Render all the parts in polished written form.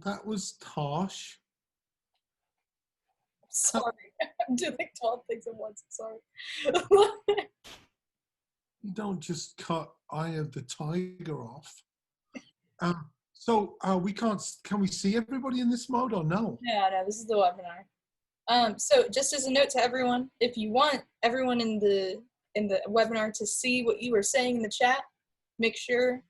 Well, that was harsh. Sorry. I'm doing like 12 things at once. Sorry. You don't just cut Eye of the Tiger off. So we can't. Can we see everybody in this mode or no? No, this is the webinar. So just as a note to everyone, if you want everyone in the webinar to see what you were saying in the chat, make sure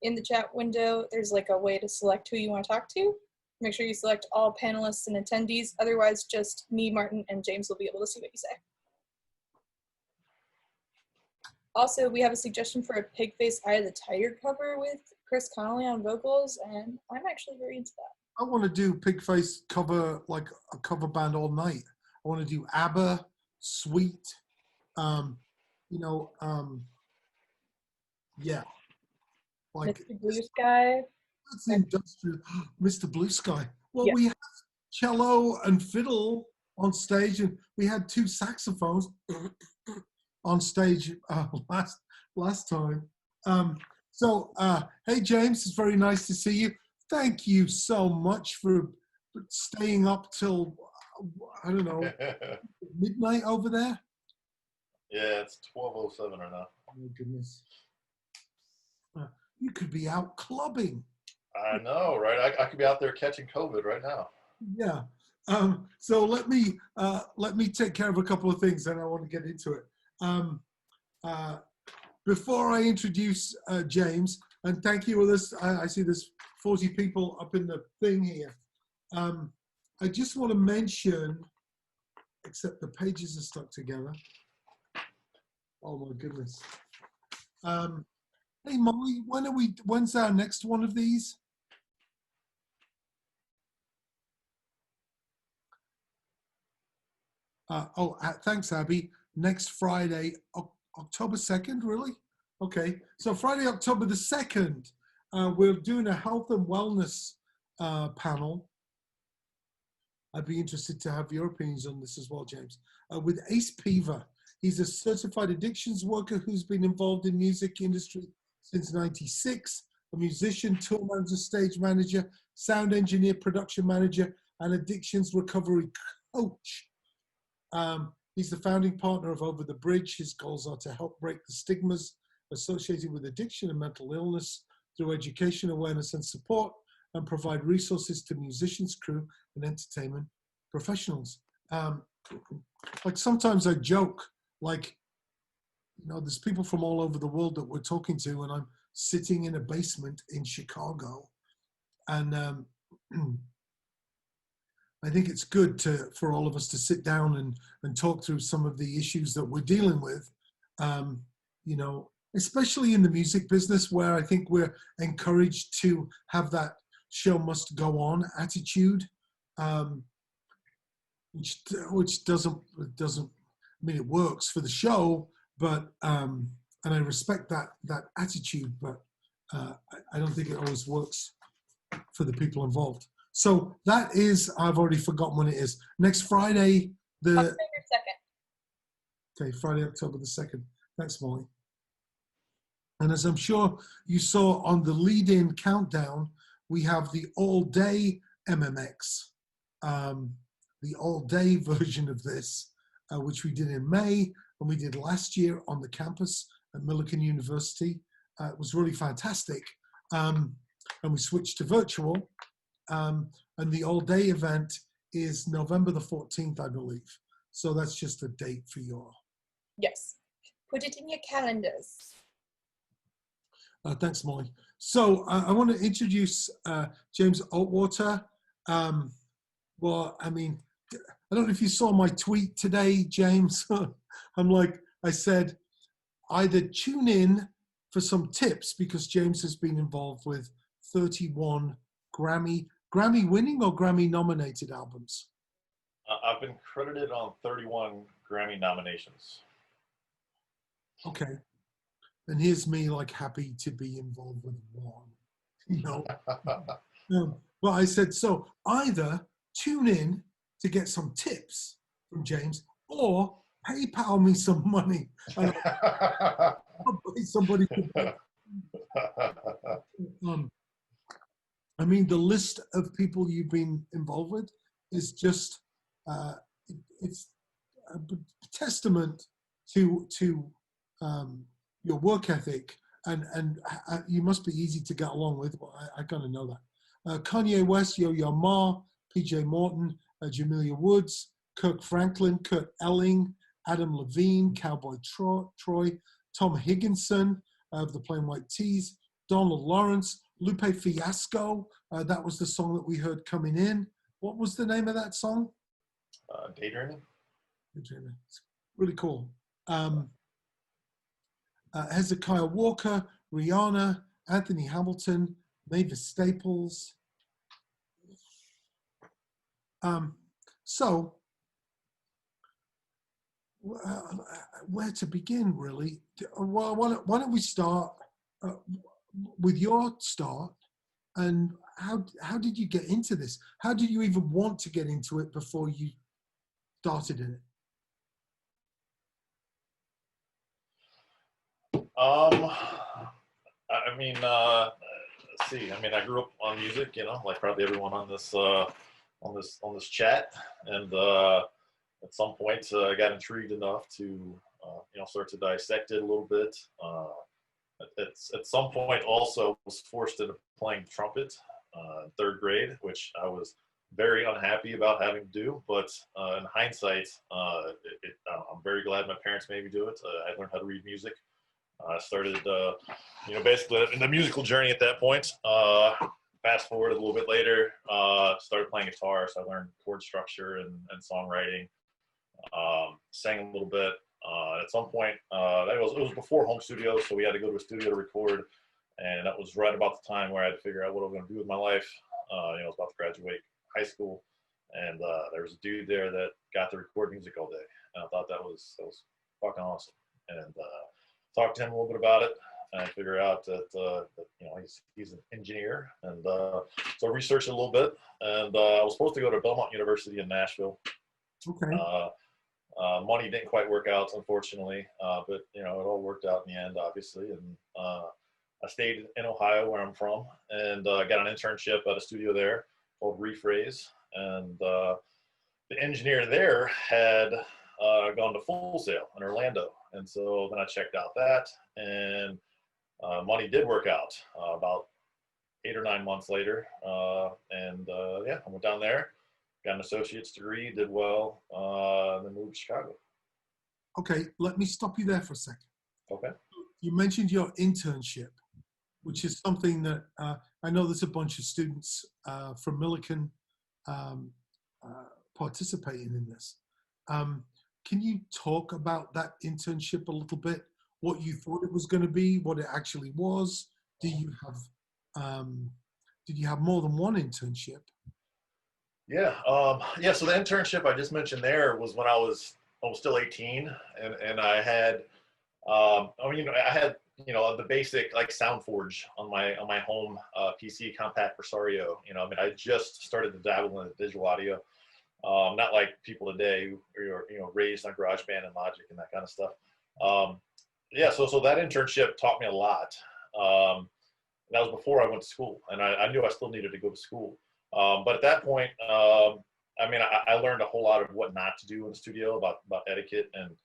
in the chat window there's like a way to select who you want to talk to. Make sure you select all panelists and attendees. Otherwise, just me, Martin, and James will be able to see what you say. Also, we have a suggestion for a pig face Eye of the Tiger cover with Chris Connolly on vocals, and I'm actually very into that. I want to do Pigface cover, like a cover band all night. I want to do ABBA, Sweet, yeah. Like Mr. Blue Sky. That's industrial. Mr. Blue Sky. Well, Yeah. we had cello and fiddle on stage, and we had 2 saxophones on stage last time. Hey, James, it's very nice to see you. Thank you so much for staying up till, I don't know, midnight over there. Yeah, it's 12:07 right now. Oh, my goodness. You could be out clubbing. I know, right? I could be out there catching COVID right now. Yeah. So let me take care of a couple of things, and I want to get into it. Before I introduce James, and thank you, I see there's 40 people up in the thing here. I just want to mention, except the pages are stuck together. Oh my goodness. Hey Molly, when's our next one of these? Thanks, Abby. Next Friday, October 2nd, really? Okay, so Friday, October the 2nd, we're doing a health and wellness panel. I'd be interested to have your opinions on this as well, James. With Ace Peaver. He's a certified addictions worker who's been involved in music industry since '96, a musician, tour manager, stage manager, sound engineer, production manager, and addictions recovery coach. He's the founding partner of Over the Bridge. His goals are to help break the stigmas associated with addiction and mental illness through education, awareness, and support, and provide resources to musicians, crew, and entertainment professionals. Like sometimes I joke, like, you know, there's people from all over the world that we're talking to, and I'm sitting in a basement in Chicago. And I think it's good for all of us to sit down and talk through some of the issues that we're dealing with, you know, especially in the music business, where I think we're encouraged to have that show must go on attitude, which doesn't, I mean, it works for the show, but, and I respect that attitude, but I don't think it always works for the people involved. So that is, I've already forgotten when it is. Next Friday, October 2nd. Okay, Friday, October the 2nd. Thanks, Molly. And as I'm sure you saw on the lead-in countdown, we have the all-day MmX, the all-day version of this, which we did in May, and we did last year on the campus at Millikan University. It was really fantastic. And we switched to virtual. And the all-day event is November the 14th, I believe. So that's just a date for your... Yes. Put it in your calendars. Thanks, Molly. So I want to introduce James Outwater. Well, I mean, I don't know if you saw my tweet today, James. I said, either tune in for some tips, because James has been involved with 31 Grammy winning or Grammy nominated albums. I've been credited on 31 Grammy nominations. Okay. And here's me, like, happy to be involved with one, you know. Well, I said, so either tune in to get some tips from James, or PayPal me some money. And I'll pay somebody to I mean, the list of people you've been involved with is just, uh, it's a testament to your work ethic, and you must be easy to get along with. Well, I gotta know that. Kanye West, Yo-Yo Ma, PJ Morton, Jamelia Woods, Kirk Franklin, Kurt Elling, Adam Levine, Cowboy Troy, Tom Higginson of the Plain White Tees, Donald Lawrence, Lupe Fiasco. That was the song that we heard coming in. What was the name of that song? Daydreaming. Daydreaming. It's really cool. Hezekiah Walker, Rihanna, Anthony Hamilton, Mavis Staples. So, where to begin, really? Well, why don't we start with your start, and how did you get into this? How did you even want to get into it before you started in it? I mean, let's see. I mean, I grew up on music, you know, like probably everyone on this chat, and at some point I got intrigued enough to you know, start to dissect it a little bit. At some point also was forced into playing trumpet in third grade, which I was very unhappy about having to do. But in hindsight, I'm very glad my parents made me do it. I learned how to read music. I started, you know, basically in the musical journey at that point. Fast forward a little bit later, started playing guitar, so I learned chord structure and songwriting. Sang a little bit. At some point, it was before home studios, so we had to go to a studio to record, and that was right about the time where I had to figure out what I was going to do with my life. You know, I was about to graduate high school, and there was a dude there that got to record music all day, and I thought that was fucking awesome. And talked to him a little bit about it, and figure out that, you know, he's an engineer, and so I researched a little bit, and I was supposed to go to Belmont University in Nashville. Okay. Money didn't quite work out, unfortunately, but you know, it all worked out in the end, obviously. And I stayed in Ohio, where I'm from, and got an internship at a studio there called Rephrase. And the engineer there had gone to Full Sail in Orlando, and so then I checked out that, and money did work out about 8 or 9 months later, and yeah, I went down there. Got an associate's degree, did well, and then moved to Chicago. Okay, let me stop you there for a second. Okay. You mentioned your internship, which is something that I know there's a bunch of students from Millikan participating in this. Can you talk about that internship a little bit? What you thought it was going to be, what it actually was? Did you have more than one internship? Yeah, yeah. So the internship I just mentioned there was when I was still 18, and I had, I mean, you know, I had, you know, the basic like SoundForge on my home PC, compact Presario. You know, I mean, I just started to dabble in the digital audio, not like people today who are, you know, raised on GarageBand and Logic and that kind of stuff. Yeah, so that internship taught me a lot. That was before I went to school, and I knew I still needed to go to school. But at that point, I mean, I learned a whole lot of what not to do in the studio about etiquette and,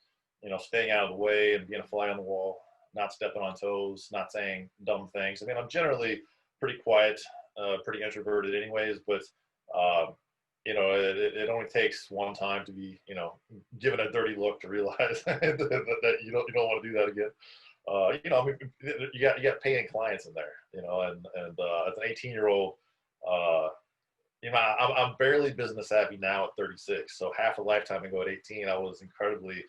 you know, staying out of the way and being a fly on the wall, not stepping on toes, not saying dumb things. I mean, I'm generally pretty quiet, pretty introverted anyways, but, you know, it only takes one time to be, you know, given a dirty look to realize that you don't want to do that again. You know, I mean, you got paying clients in there, you know, and as an 18-year-old, you know, I'm barely business savvy now at 36. So half a lifetime ago at 18, I was incredibly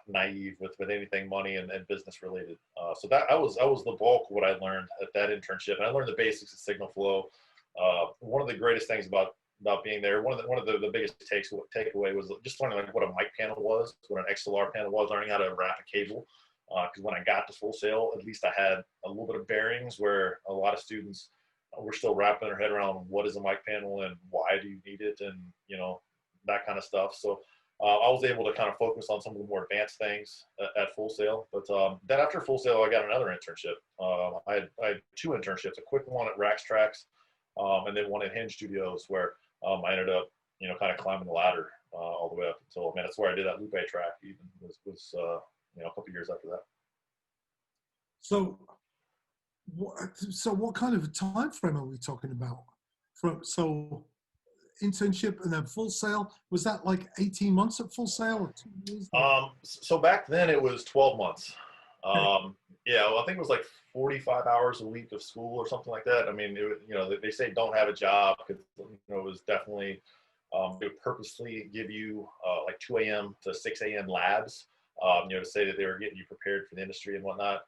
naive with anything money and business related. So that I was the bulk of what I learned at that internship, and I learned the basics of signal flow. One of the greatest things about being there, one of the biggest takeaway was just learning like what a mic panel was, what an XLR panel was, learning how to wrap a cable. Because when I got to Full Sail, at least I had a little bit of bearings, where a lot of students were still wrapping their head around what is a mic panel and why do you need it, and, you know, that kind of stuff. So I was able to kind of focus on some of the more advanced things at Full Sail. But then after Full Sail, I got another internship. I had 2 internships, a quick one at Rax Tracks and then one in Hinge Studios where I ended up, kind of climbing the ladder all the way up until, man, that's where I did that Lupe track even was a couple years after that. So, what kind of a time frame are we talking about? So internship and then Full Sail, was that like 18 months at Full Sail or 2 years? So back then it was 12 months. Yeah, well, I think it was like 45 hours a week of school or something like that. I mean, they say don't have a job because, it was definitely, they would purposely give you like 2 a.m. to 6 a.m. labs, to say that they were getting you prepared for the industry and whatnot.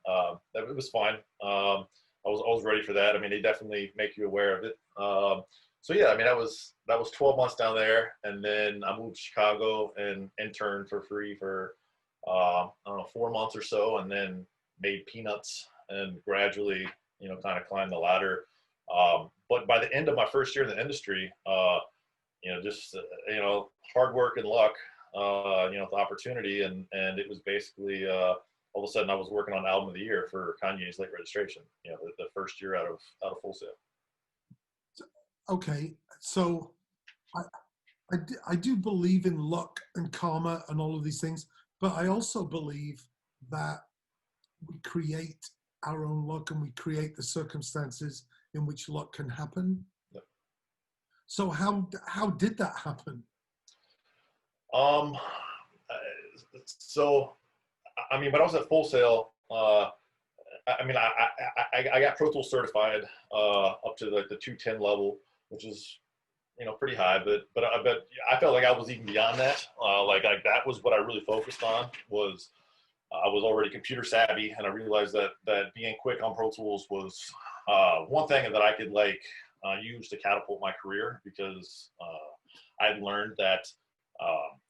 It was fine. I was ready for that. I mean, they definitely make you aware of it. So yeah, I mean, that was 12 months down there, and then I moved to Chicago and interned for free for I don't know, 4 months or so, and then made peanuts and gradually, kind of climbed the ladder. But by the end of my first year in the industry, just hard work and luck, the opportunity, and it was basically all of a sudden I was working on album of the year for Kanye's Late Registration. The first year out of Full Sail. Okay, so I do believe in luck and karma and all of these things, but I also believe that we create our own luck and we create the circumstances in which luck can happen. Yep. So how did that happen? So, I mean, when I was at Full Sail, I mean, I got Pro Tools certified up to like the 210 level, which is, pretty high, but I felt like I was even beyond that. Like that was what I really focused on. Was I was already computer savvy, and I realized that being quick on Pro Tools was one thing that I could use to catapult my career, because I'd learned that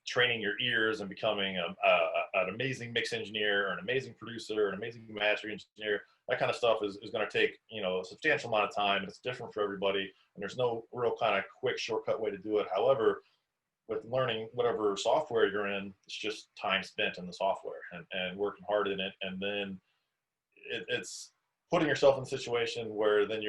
training your ears and becoming an amazing mix engineer or an amazing producer or an amazing mastering engineer, that kind of stuff is going to take, a substantial amount of time, and it's different for everybody, and there's no real kind of quick shortcut way to do it. However, with learning whatever software you're in, it's just time spent in the software and working hard in it. And then it's putting yourself in a situation where then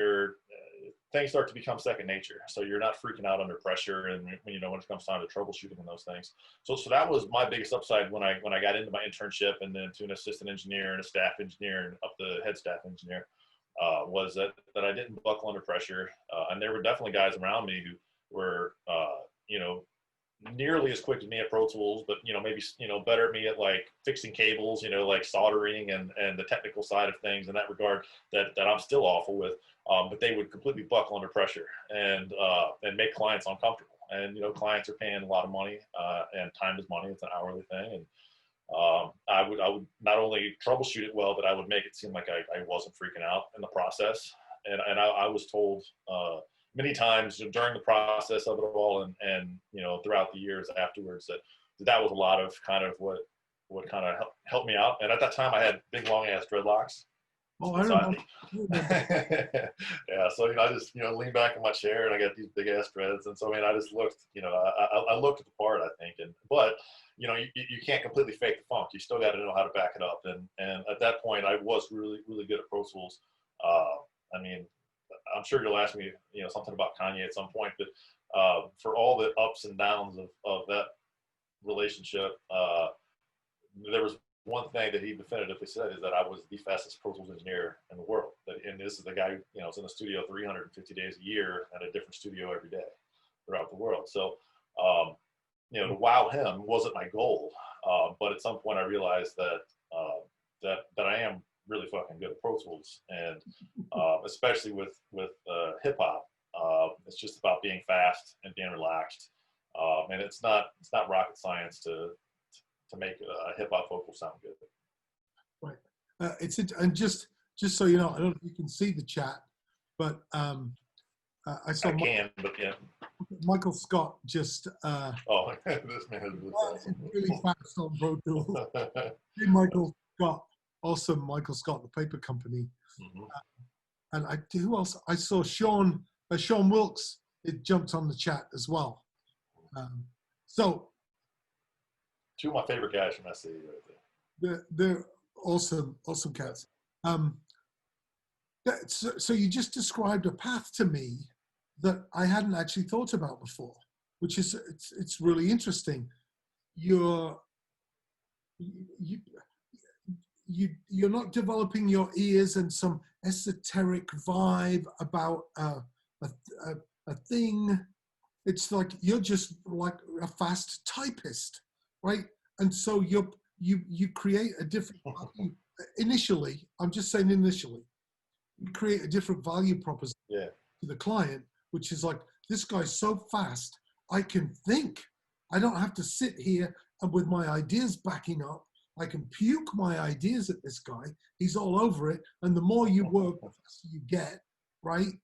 things start to become second nature. So you're not freaking out under pressure, and when it comes time to troubleshooting and those things. So that was my biggest upside when I got into my internship, and then to an assistant engineer and a staff engineer and up the head staff engineer, was that I didn't buckle under pressure. And there were definitely guys around me who were, nearly as quick as me at Pro Tools, but maybe better at me at fixing cables, soldering and the technical side of things in that regard that I'm still awful with. But they would completely buckle under pressure and make clients uncomfortable. And clients are paying a lot of money, and time is money. It's an hourly thing, and I would not only troubleshoot it well, but I would make it seem like I wasn't freaking out in the process. And I was told many times during the process of it all, and throughout the years afterwards, that was a lot of kind of what kind of helped me out. And at that time I had big long ass dreadlocks. Oh, I don't know. Yeah, so I just lean back in my chair and I got these big ass dreads, and so I just looked, I looked at the part, I think, but you can't completely fake the funk. You still got to know how to back it up, and at that point I was really really good at Pro Tools. I mean, I'm sure you'll ask me something about Kanye at some point, but for all the ups and downs of that relationship, there was one thing that he definitively said, is that I was the fastest Pro Tools engineer in the world. And this is the guy who is in the studio 350 days a year at a different studio every day throughout the world. So to wow him wasn't my goal, but at some point I realized that I am really fucking good at Pro Tools, and especially with hip hop, it's just about being fast and being relaxed, and it's not rocket science to make a hip hop vocal sound good. Right. And just so you know, I don't know if you can see the chat, but I saw but yeah. Michael Scott just Oh, this man is really awesome. Really fast on Pro Tools. Hey, Michael Scott, awesome. Michael Scott, the paper company. Mm-hmm. And who else? I saw Sean Wilkes. It jumped on the chat as well. So two of my favorite guys from SCE right there. They're awesome cats. So you just described a path to me that I hadn't actually thought about before, which is it's really interesting. You're you, you're not developing your ears and some esoteric vibe about a thing. It's like you're just like a fast typist, right? And so you create a different value. Initially, I'm just saying initially, you create a different value proposition to the client, which is like, this guy's so fast, I can think. I don't have to sit here and with my ideas backing up. I can puke my ideas at this guy. He's all over it. And the more you work, the faster you get, right?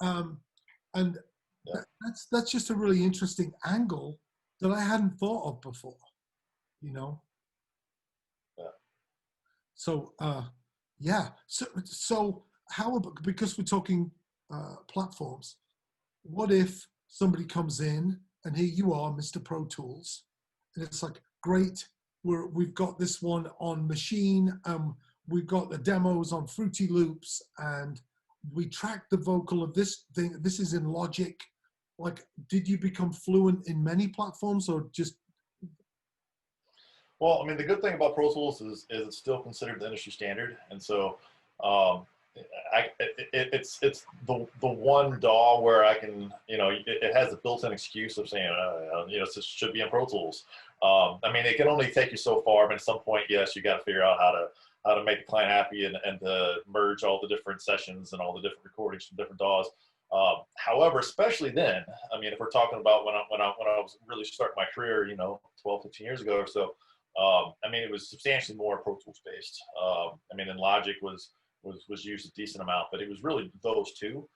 And that's just a really interesting angle that I hadn't thought of before, you know? Yeah. So, yeah. So how about, because we're talking platforms, what if somebody comes in and here you are, Mr. Pro Tools, and it's like, great, we've got this one on Machine, we've got the demos on Fruity Loops, and we track the vocal of this thing. This is in Logic. Like, did you become fluent in many platforms or just? Well, I mean, the good thing about Pro Tools is it's still considered the industry standard, and so it's the one DAW where I can, you know, it has the built-in excuse of saying, you know, this should be in Pro Tools. I mean, it can only take you so far, but at some point, yes, you got to figure out how to make the client happy and to merge all the different sessions and all the different recordings from different DAWs. However, especially then, I mean, if we're talking about when I was really starting my career, you know, 12, 15 years ago or so, I mean, it was substantially more Pro Tools based. I mean, and Logic was used a decent amount, but it was really those two.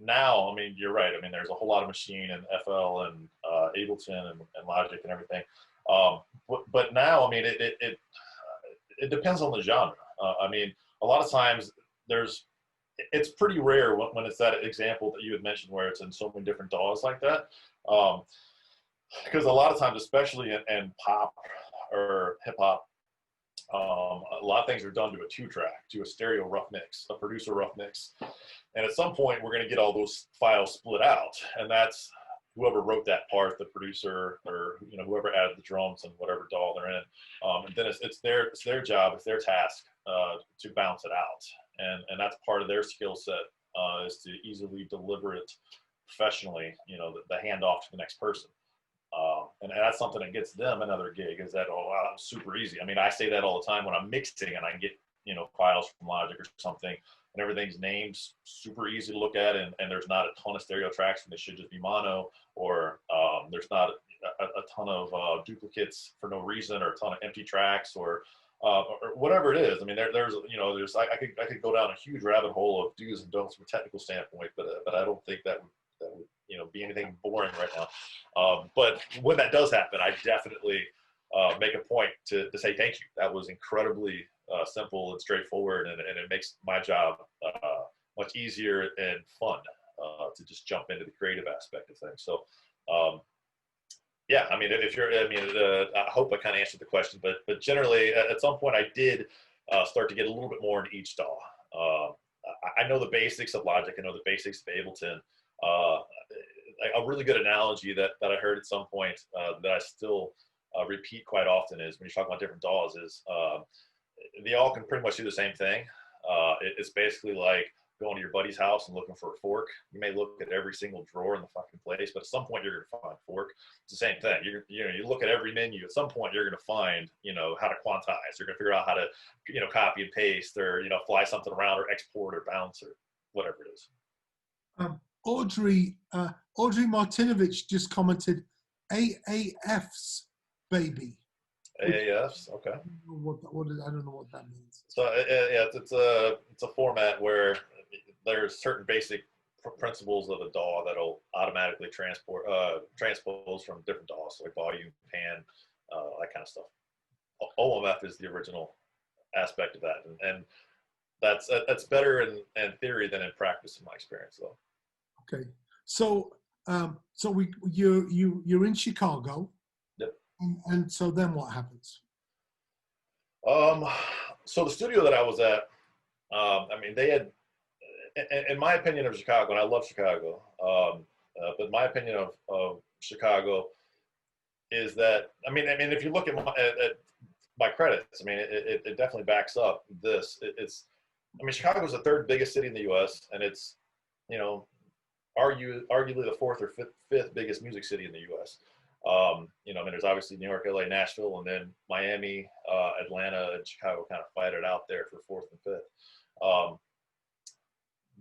Now, I mean, you're right. I mean, there's a whole lot of Machine and FL and Ableton and Logic and everything. But now, I mean, it depends on the genre. I mean, a lot of times it's pretty rare when it's that example that you had mentioned where it's in so many different DAWs like that. Because a lot of times, especially in pop or hip hop, a lot of things are done to a 2-track, to a stereo rough mix, a producer rough mix. And at some point, we're going to get all those files split out. And that's whoever wrote that part, the producer, or, you know, whoever added the drums and whatever DAW they're in. And then it's their job, it's their task to bounce it out. And that's part of their skill set, is to easily deliver it professionally, you know, the handoff to the next person. And that's something that gets them another gig, is that, oh, wow, that's super easy. I mean, I say that all the time when I'm mixing and I get, you know, files from Logic or something, and everything's named super easy to look at, and there's not a ton of stereo tracks, and they should just be mono, or there's not a ton of duplicates for no reason, or a ton of empty tracks, or whatever it is. I mean, there's I could go down a huge rabbit hole of do's and don'ts from a technical standpoint, but I don't think that would you know, be anything boring right now. But when that does happen, I definitely make a point to say thank you. That was incredibly simple and straightforward, and it makes my job much easier and fun to just jump into the creative aspect of things. So, yeah, I mean, I hope I kind of answered the question, but generally, at some point, I did start to get a little bit more into each DAW. I know the basics of Logic. I know the basics of Ableton. A really good analogy that I heard at some point that I still repeat quite often is when you talk about different DAWs is they all can pretty much do the same thing. It's basically like going to your buddy's house and looking for a fork. You may look at every single drawer in the fucking place, but at some point you're going to find a fork. It's the same thing. You look at every menu. At some point you're going to find, you know, how to quantize. You're going to figure out how to, you know, copy and paste, or, you know, fly something around, or export or bounce, or whatever it is. Audrey Martinovich just commented, AAF's baby. AAFs, okay. I don't know what that means. So yeah, it's a format where there's certain basic principles of a DAW that'll automatically transpose from different DAWs, so like volume, pan, that kind of stuff. OMF is the original aspect of that, and that's better in theory than in practice, in my experience, though. Okay, so you're in Chicago. Yep. And so then what happens? So the studio that I was at, I mean, they had in my opinion of Chicago, and I love Chicago, but my opinion of Chicago is that, if you look at my credits, it definitely backs up this. Chicago's the third biggest city in the U.S., and it's, arguably the fourth or fifth biggest music city in the U.S. There's obviously New York, LA, Nashville, and then Miami, Atlanta, and Chicago kind of fight it out there for fourth and fifth.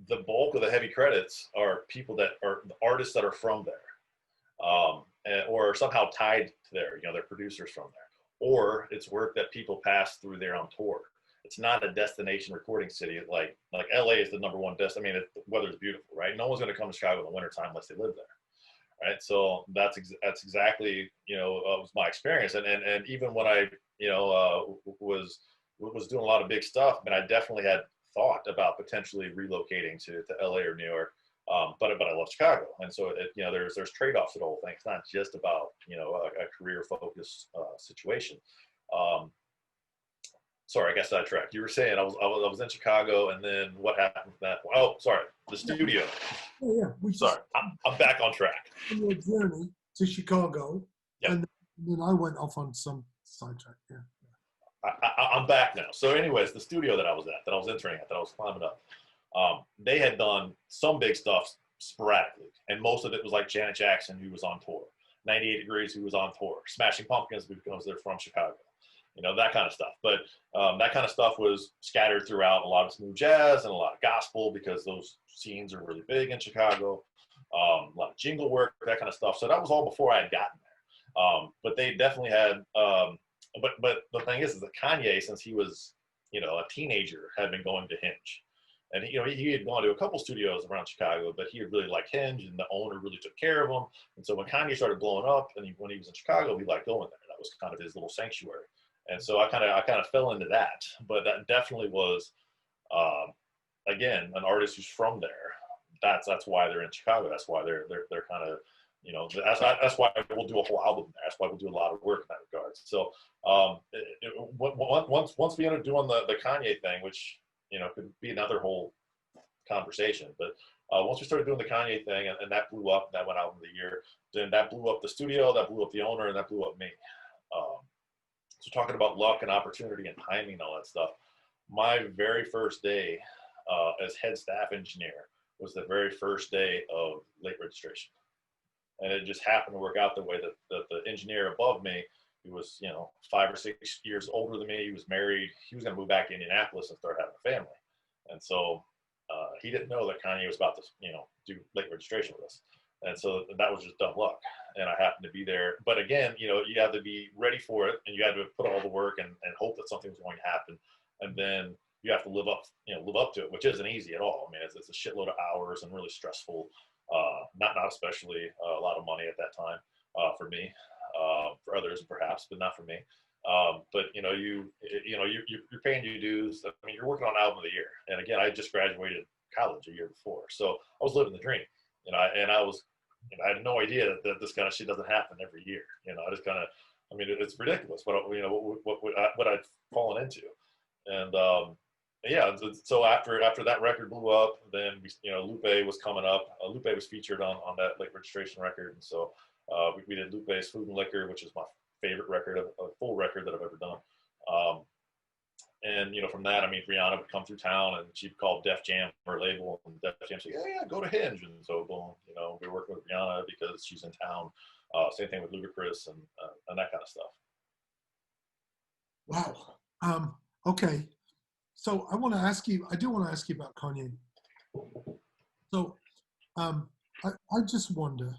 The bulk of the heavy credits are people that are the artists that are from there, or somehow tied to there. They're producers from there, or it's work that people pass through there on tour. It's not a destination recording city like LA is the number one destination. The weather's beautiful, right? No one's going to come to Chicago in the wintertime unless they live there, right? So that's exactly was my experience. And even when I was doing a lot of big stuff, I definitely had thought about potentially relocating to LA or New York. But I love Chicago, and so there's trade-offs to the whole thing. It's not just about a career-focused situation. Sorry, I got sidetracked. You were saying I was in Chicago, and then what happened with that? Oh, sorry, the studio. Yeah. Sorry, I'm back on track. Your journey to Chicago, Yeah. And then I went off on some sidetrack. Yeah. I'm back now. So, anyways, the studio that I was interning at, that I was climbing up, they had done some big stuff sporadically, and most of it was like Janet Jackson, who was on tour, 98 Degrees, who was on tour, Smashing Pumpkins, because they're from Chicago. That kind of stuff. But that kind of stuff was scattered throughout a lot of smooth jazz and a lot of gospel, because those scenes are really big in Chicago. A lot of jingle work, that kind of stuff. So that was all before I had gotten there. But they definitely had, but the thing is that Kanye, since he was, a teenager, had been going to Hinge. And, he had gone to a couple studios around Chicago, but he had really liked Hinge, and the owner really took care of him. And so when Kanye started blowing up, and when he was in Chicago, he liked going there. That was kind of his little sanctuary. And so I kind of fell into that, but that definitely was, again, an artist who's from there. That's why they're in Chicago. That's why they're kind of, that's why we'll do a whole album there. That's why we'll do a lot of work in that regard. So once we ended up doing the Kanye thing, which could be another whole conversation, but once we started doing the Kanye thing, and that blew up, that went out in the year, then that blew up the studio, that blew up the owner, and that blew up me. So talking about luck and opportunity and timing and all that stuff, my very first day as head staff engineer was the very first day of late registration. And it just happened to work out the way that the engineer above me, who was, 5 or 6 years older than me, he was married, he was going to move back to Indianapolis and start having a family. And so he didn't know that Kanye was about to, do late registration with us. And so that was just dumb luck. And I happened to be there. But again, you have to be ready for it, and you had to put all the work and hope that something was going to happen. And then you have to live up to it, which isn't easy at all. It's a shitload of hours and really stressful. Not especially a lot of money at that time for me, for others perhaps, but not for me. But you're paying your dues. You're working on album of the year. And again, I just graduated college a year before, so I was living the dream. And I was, I had no idea that this kind of shit doesn't happen every year. I just kind of, it's ridiculous what I'd fallen into. And yeah, so after that record blew up, then Lupe was coming up. Lupe was featured on that late registration record, and so we did Lupe's Food and Liquor, which is my favorite record, a full record that I've ever done. And from that, Rihanna would come through town, and she'd call Def Jam her label, and Def Jam said, yeah, go to Hinge. And so boom, we were working with Rihanna because she's in town. Same thing with Ludacris and that kind of stuff. Wow. Okay. So I do want to ask you about Kanye. So I just wonder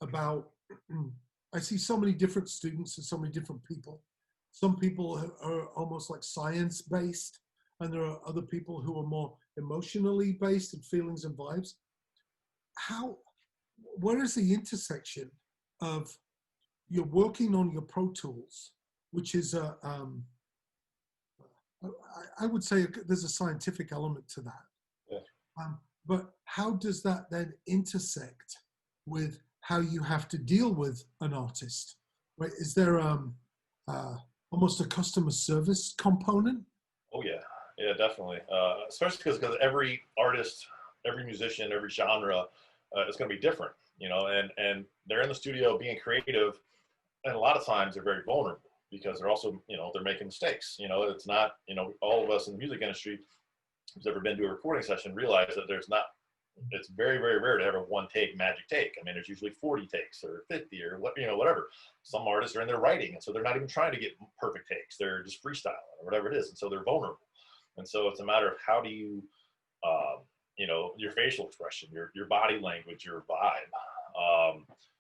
about, I see so many different students and so many different people. Some people are almost like science-based, and there are other people who are more emotionally based in feelings and vibes. Where is the intersection of you're working on your Pro Tools, which is I would say there's a scientific element to that. Yeah. But how does that then intersect with how you have to deal with an artist? Right? Is there almost a customer service component? Oh yeah, definitely. Especially because every artist every musician, every genre is going to be different, you know, and they're in the studio being creative, and a lot of times they're very vulnerable because they're also, you know, they're making mistakes. You know, it's not, you know, all of us in the music industry who's ever been to a recording session realize that it's very, very rare to have a one take magic take. I mean, there's usually 40 takes or 50 or what, you know, whatever. Some artists are in their writing, and so they're not even trying to get perfect takes. They're just freestyling or whatever it is, and so they're vulnerable. And so it's a matter of how do you, you know, your facial expression, your body language, your vibe.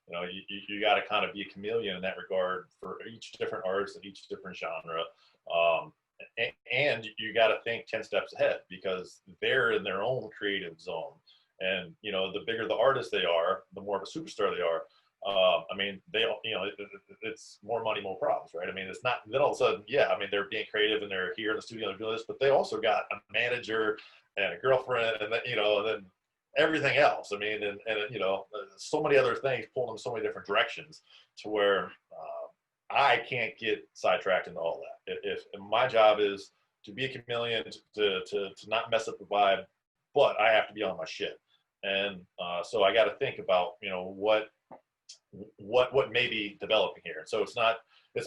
You know, you got to kind of be a chameleon in that regard for each different artist and each different genre. And you got to think 10 steps ahead because they're in their own creative zone. And, you know, the bigger the artist they are, the more of a superstar they are. I mean, you know, it's more money, more problems, right? I mean, it's not, then all of a sudden, yeah, I mean, they're being creative and they're here in the studio and they're doing this, but they also got a manager and a girlfriend and then, you know, and then everything else. I mean, and you know, so many other things pull them so many different directions to where I can't get sidetracked into all that. If my job is to be a chameleon, to not mess up the vibe, but I have to be on my shit. And so I got to think about, you know, what may be developing here. So it's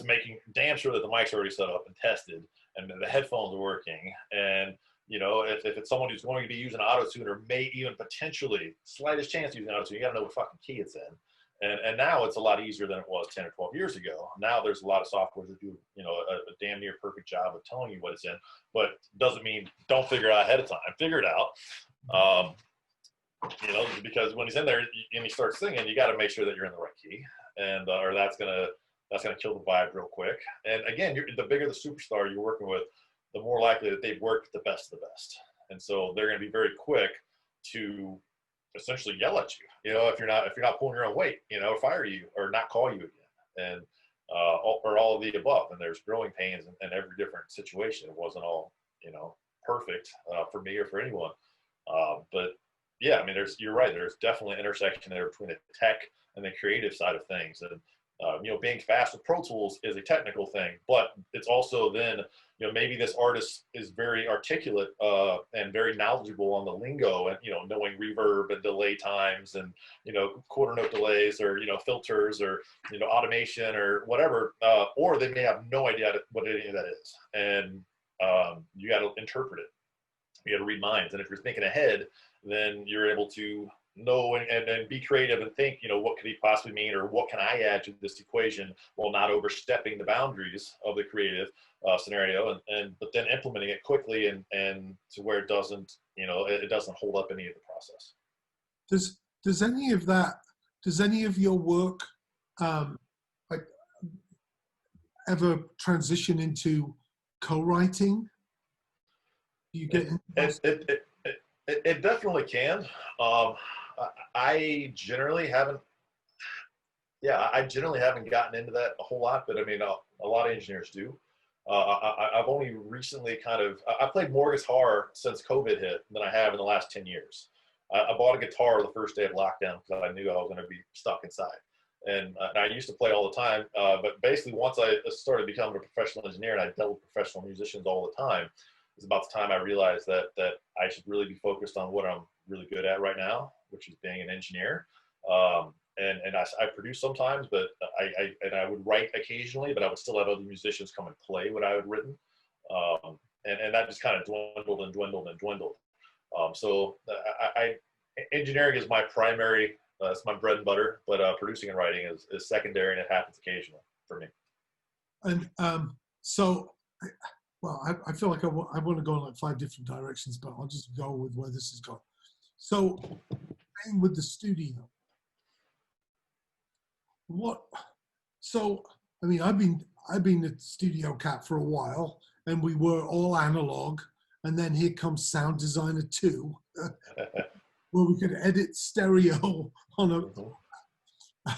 making damn sure that the mic's already set up and tested and the headphones are working. And, you know, if it's someone who's going to be using auto-tune or may even potentially slightest chance using auto-tune, you got to know what fucking key it's in. And now it's a lot easier than it was 10 or 12 years ago. Now there's a lot of software that do, you know, a damn near perfect job of telling you what it's in, but doesn't mean don't figure it out ahead of time. Figure it out. You know, because when he's in there and he starts singing, you got to make sure that you're in the right key, and or that's gonna kill the vibe real quick. And again, the bigger the superstar you're working with, the more likely that they've worked with the best of the best, and so they're going to be very quick to essentially yell at you. You know, if you're not pulling your own weight, you know, or fire you or not call you again, and or all of the above. And there's growing pains in every different situation. It wasn't all, you know, perfect for me or for anyone, but yeah, I mean, you're right. There's definitely an intersection there between the tech and the creative side of things. And, you know, being fast with Pro Tools is a technical thing, but it's also then, you know, maybe this artist is very articulate and very knowledgeable on the lingo and, you know, knowing reverb and delay times and, you know, quarter note delays or, you know, filters or, you know, automation or whatever, or they may have no idea what any of that is. And you got to interpret it. You got to read minds. And if you're thinking ahead, then you're able to know and be creative and think, you know, what could he possibly mean or what can I add to this equation while not overstepping the boundaries of the creative scenario but then implementing it quickly and to where it doesn't, you know, it doesn't hold up any of the process. Does any of your work like ever transition into co-writing? Do you get It definitely can. I generally haven't gotten into that a whole lot, but I mean, a lot of engineers do. I've only recently I played more guitar since COVID hit than I have in the last 10 years. I bought a guitar the first day of lockdown because I knew I was going to be stuck inside. And I used to play all the time, but basically once I started becoming a professional engineer and I dealt with professional musicians all the time, it's about the time I realized that I should really be focused on what I'm really good at right now, which is being an engineer. And I produce sometimes, but I would write occasionally, but I would still have other musicians come and play what I had written. And that just kind of dwindled and dwindled and dwindled. So engineering is my primary, it's my bread and butter, but producing and writing is secondary, and it happens occasionally for me. And well, I feel like I want to go in like 5 different directions, but I'll just go with where this is going. So, staying with the studio, I mean, I've been a studio cat for a while, and we were all analog, and then here comes Sound Designer 2, where we could edit stereo on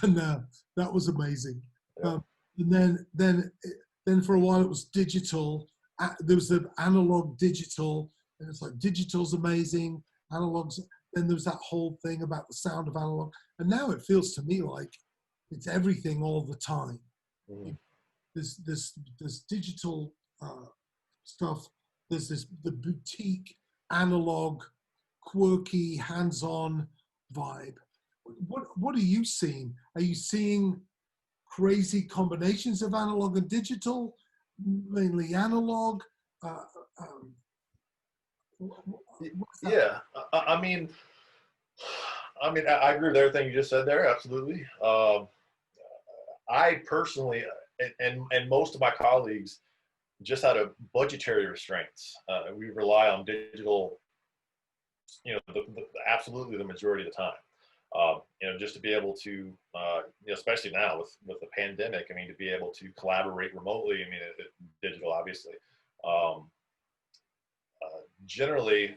and that was amazing. Yeah. And then for a while it was digital. There was the analog digital, and it's like digital's amazing, analog's. Then there was that whole thing about the sound of analog, and now it feels to me like it's everything all the time. Mm-hmm. There's digital stuff. There's the boutique analog quirky, hands-on vibe. What are you seeing? Are you seeing crazy combinations of analog and digital, mainly analog? Uh, um, what's that? Yeah, I agree with everything you just said there. Absolutely. I personally, and most of my colleagues, just out of budgetary restraints, we rely on digital, absolutely the majority of the time. Just to be able to, especially now with the pandemic, I mean, to be able to collaborate remotely, I mean, digital, obviously. Um, Generally,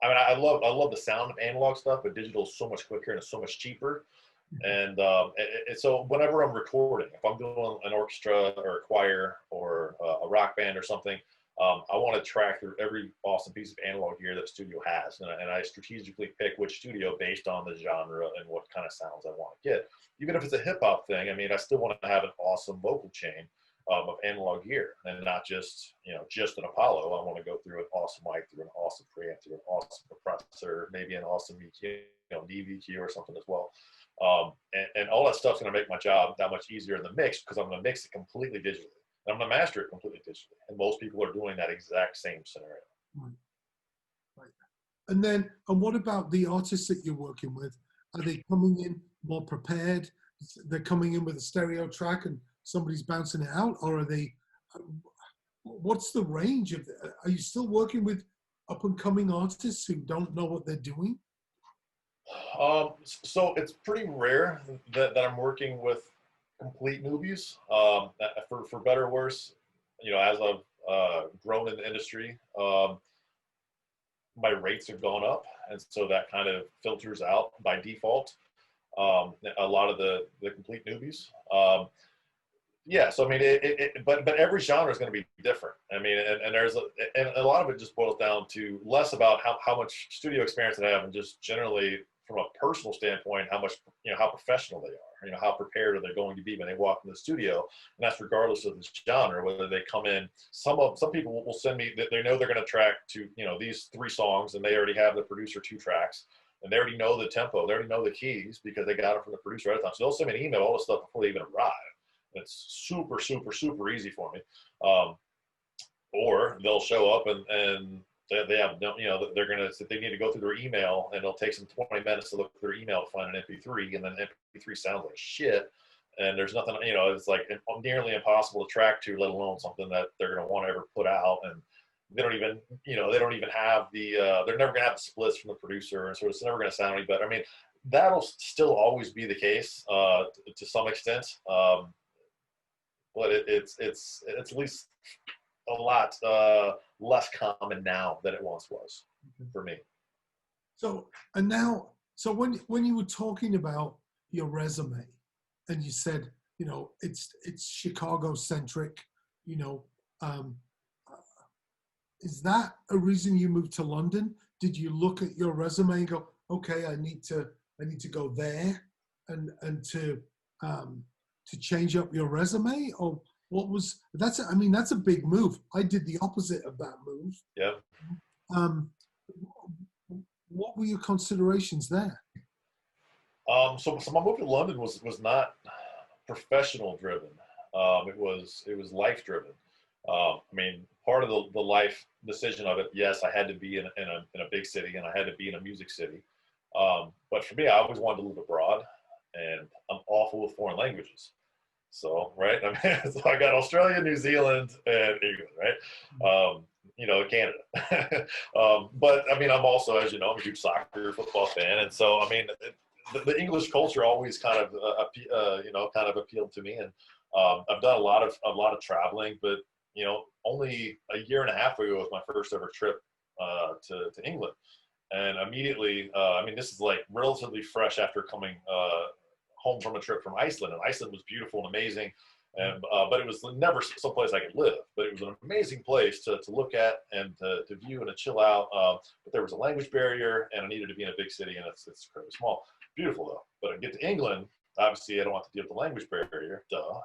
I love the sound of analog stuff, but digital is so much quicker and it's so much cheaper. And so whenever I'm recording, if I'm doing an orchestra or a choir or a rock band or something, I want to track through every awesome piece of analog gear that the studio has. And I strategically pick which studio based on the genre and what kind of sounds I want to get. Even if it's a hip hop thing, I mean, I still want to have an awesome vocal chain of analog gear and not just, just an Apollo. I want to go through an awesome mic, through an awesome preamp, through an awesome compressor, maybe an awesome EQ, DVQ or something as well. And all that stuff's going to make my job that much easier in the mix because I'm going to mix it completely digitally. And I'm going to master it completely digitally. And most people are doing that exact same scenario. Right. And what about the artists that you're working with? Are they coming in more prepared? They're coming in with a stereo track and somebody's bouncing it out? Or are they, what's the range of, are you still working with up and coming artists who don't know what they're doing? So it's pretty rare that I'm working with complete newbies. For better or worse, as I've grown in the industry, my rates have gone up, and so that kind of filters out by default a lot of the complete newbies. Yeah, so I mean, but every genre is going to be different. I mean, and a lot of it just boils down to less about how much studio experience they have, and just generally from a personal standpoint, how much, how professional they are, how prepared are they going to be when they walk in the studio, and that's regardless of the genre, whether they come in. Some people will send me that they know they're going to track to, these 3 songs, and they already have the producer 2 tracks, and they already know the tempo, they already know the keys because they got it from the producer at the time. So they'll send me an email, all this stuff before they even arrive. It's super, super, super easy for me. Or they'll show up and they have, they need to go through their email, and it'll take them 20 minutes to look through their email to find an MP3, and then MP3 sounds like shit. And there's nothing, it's like nearly impossible to track to, let alone something that they're going to want to ever put out. And they don't even, have they're never going to have the splits from the producer. And so it's never going to sound any better. I mean, that'll still always be the case to some extent. But it's at least a lot less common now than it once was for me. So when you were talking about your resume, and you said, it's Chicago centric, is that a reason you moved to London? Did you look at your resume and go, okay, I need to go there and to change up your resume? Or what was that's a big move. I did the opposite of that move. Yeah. What were your considerations there? So my move to London was not professional driven. It was life driven. I mean, part of the life decision of it, yes, I had to be in a big city, and I had to be in a music city. But for me, I always wanted to live abroad, and I'm awful with foreign languages. So, right, I mean, so I got Australia, New Zealand, and England, right? Canada. But I mean, I'm also, as you know, I'm a huge soccer, football fan, and so I mean, the English culture always kind of appealed to me, and I've done a lot of traveling, but only a year and a half ago was my first ever trip to England, and immediately, I mean, this is like relatively fresh after coming home from a trip from Iceland, and Iceland was beautiful and amazing, and but it was never someplace I could live. But it was an amazing place to look at and to view and to chill out. But there was a language barrier, and I needed to be in a big city, and it's incredibly small. Beautiful though. But I get to England, obviously I don't have to deal with the language barrier, duh.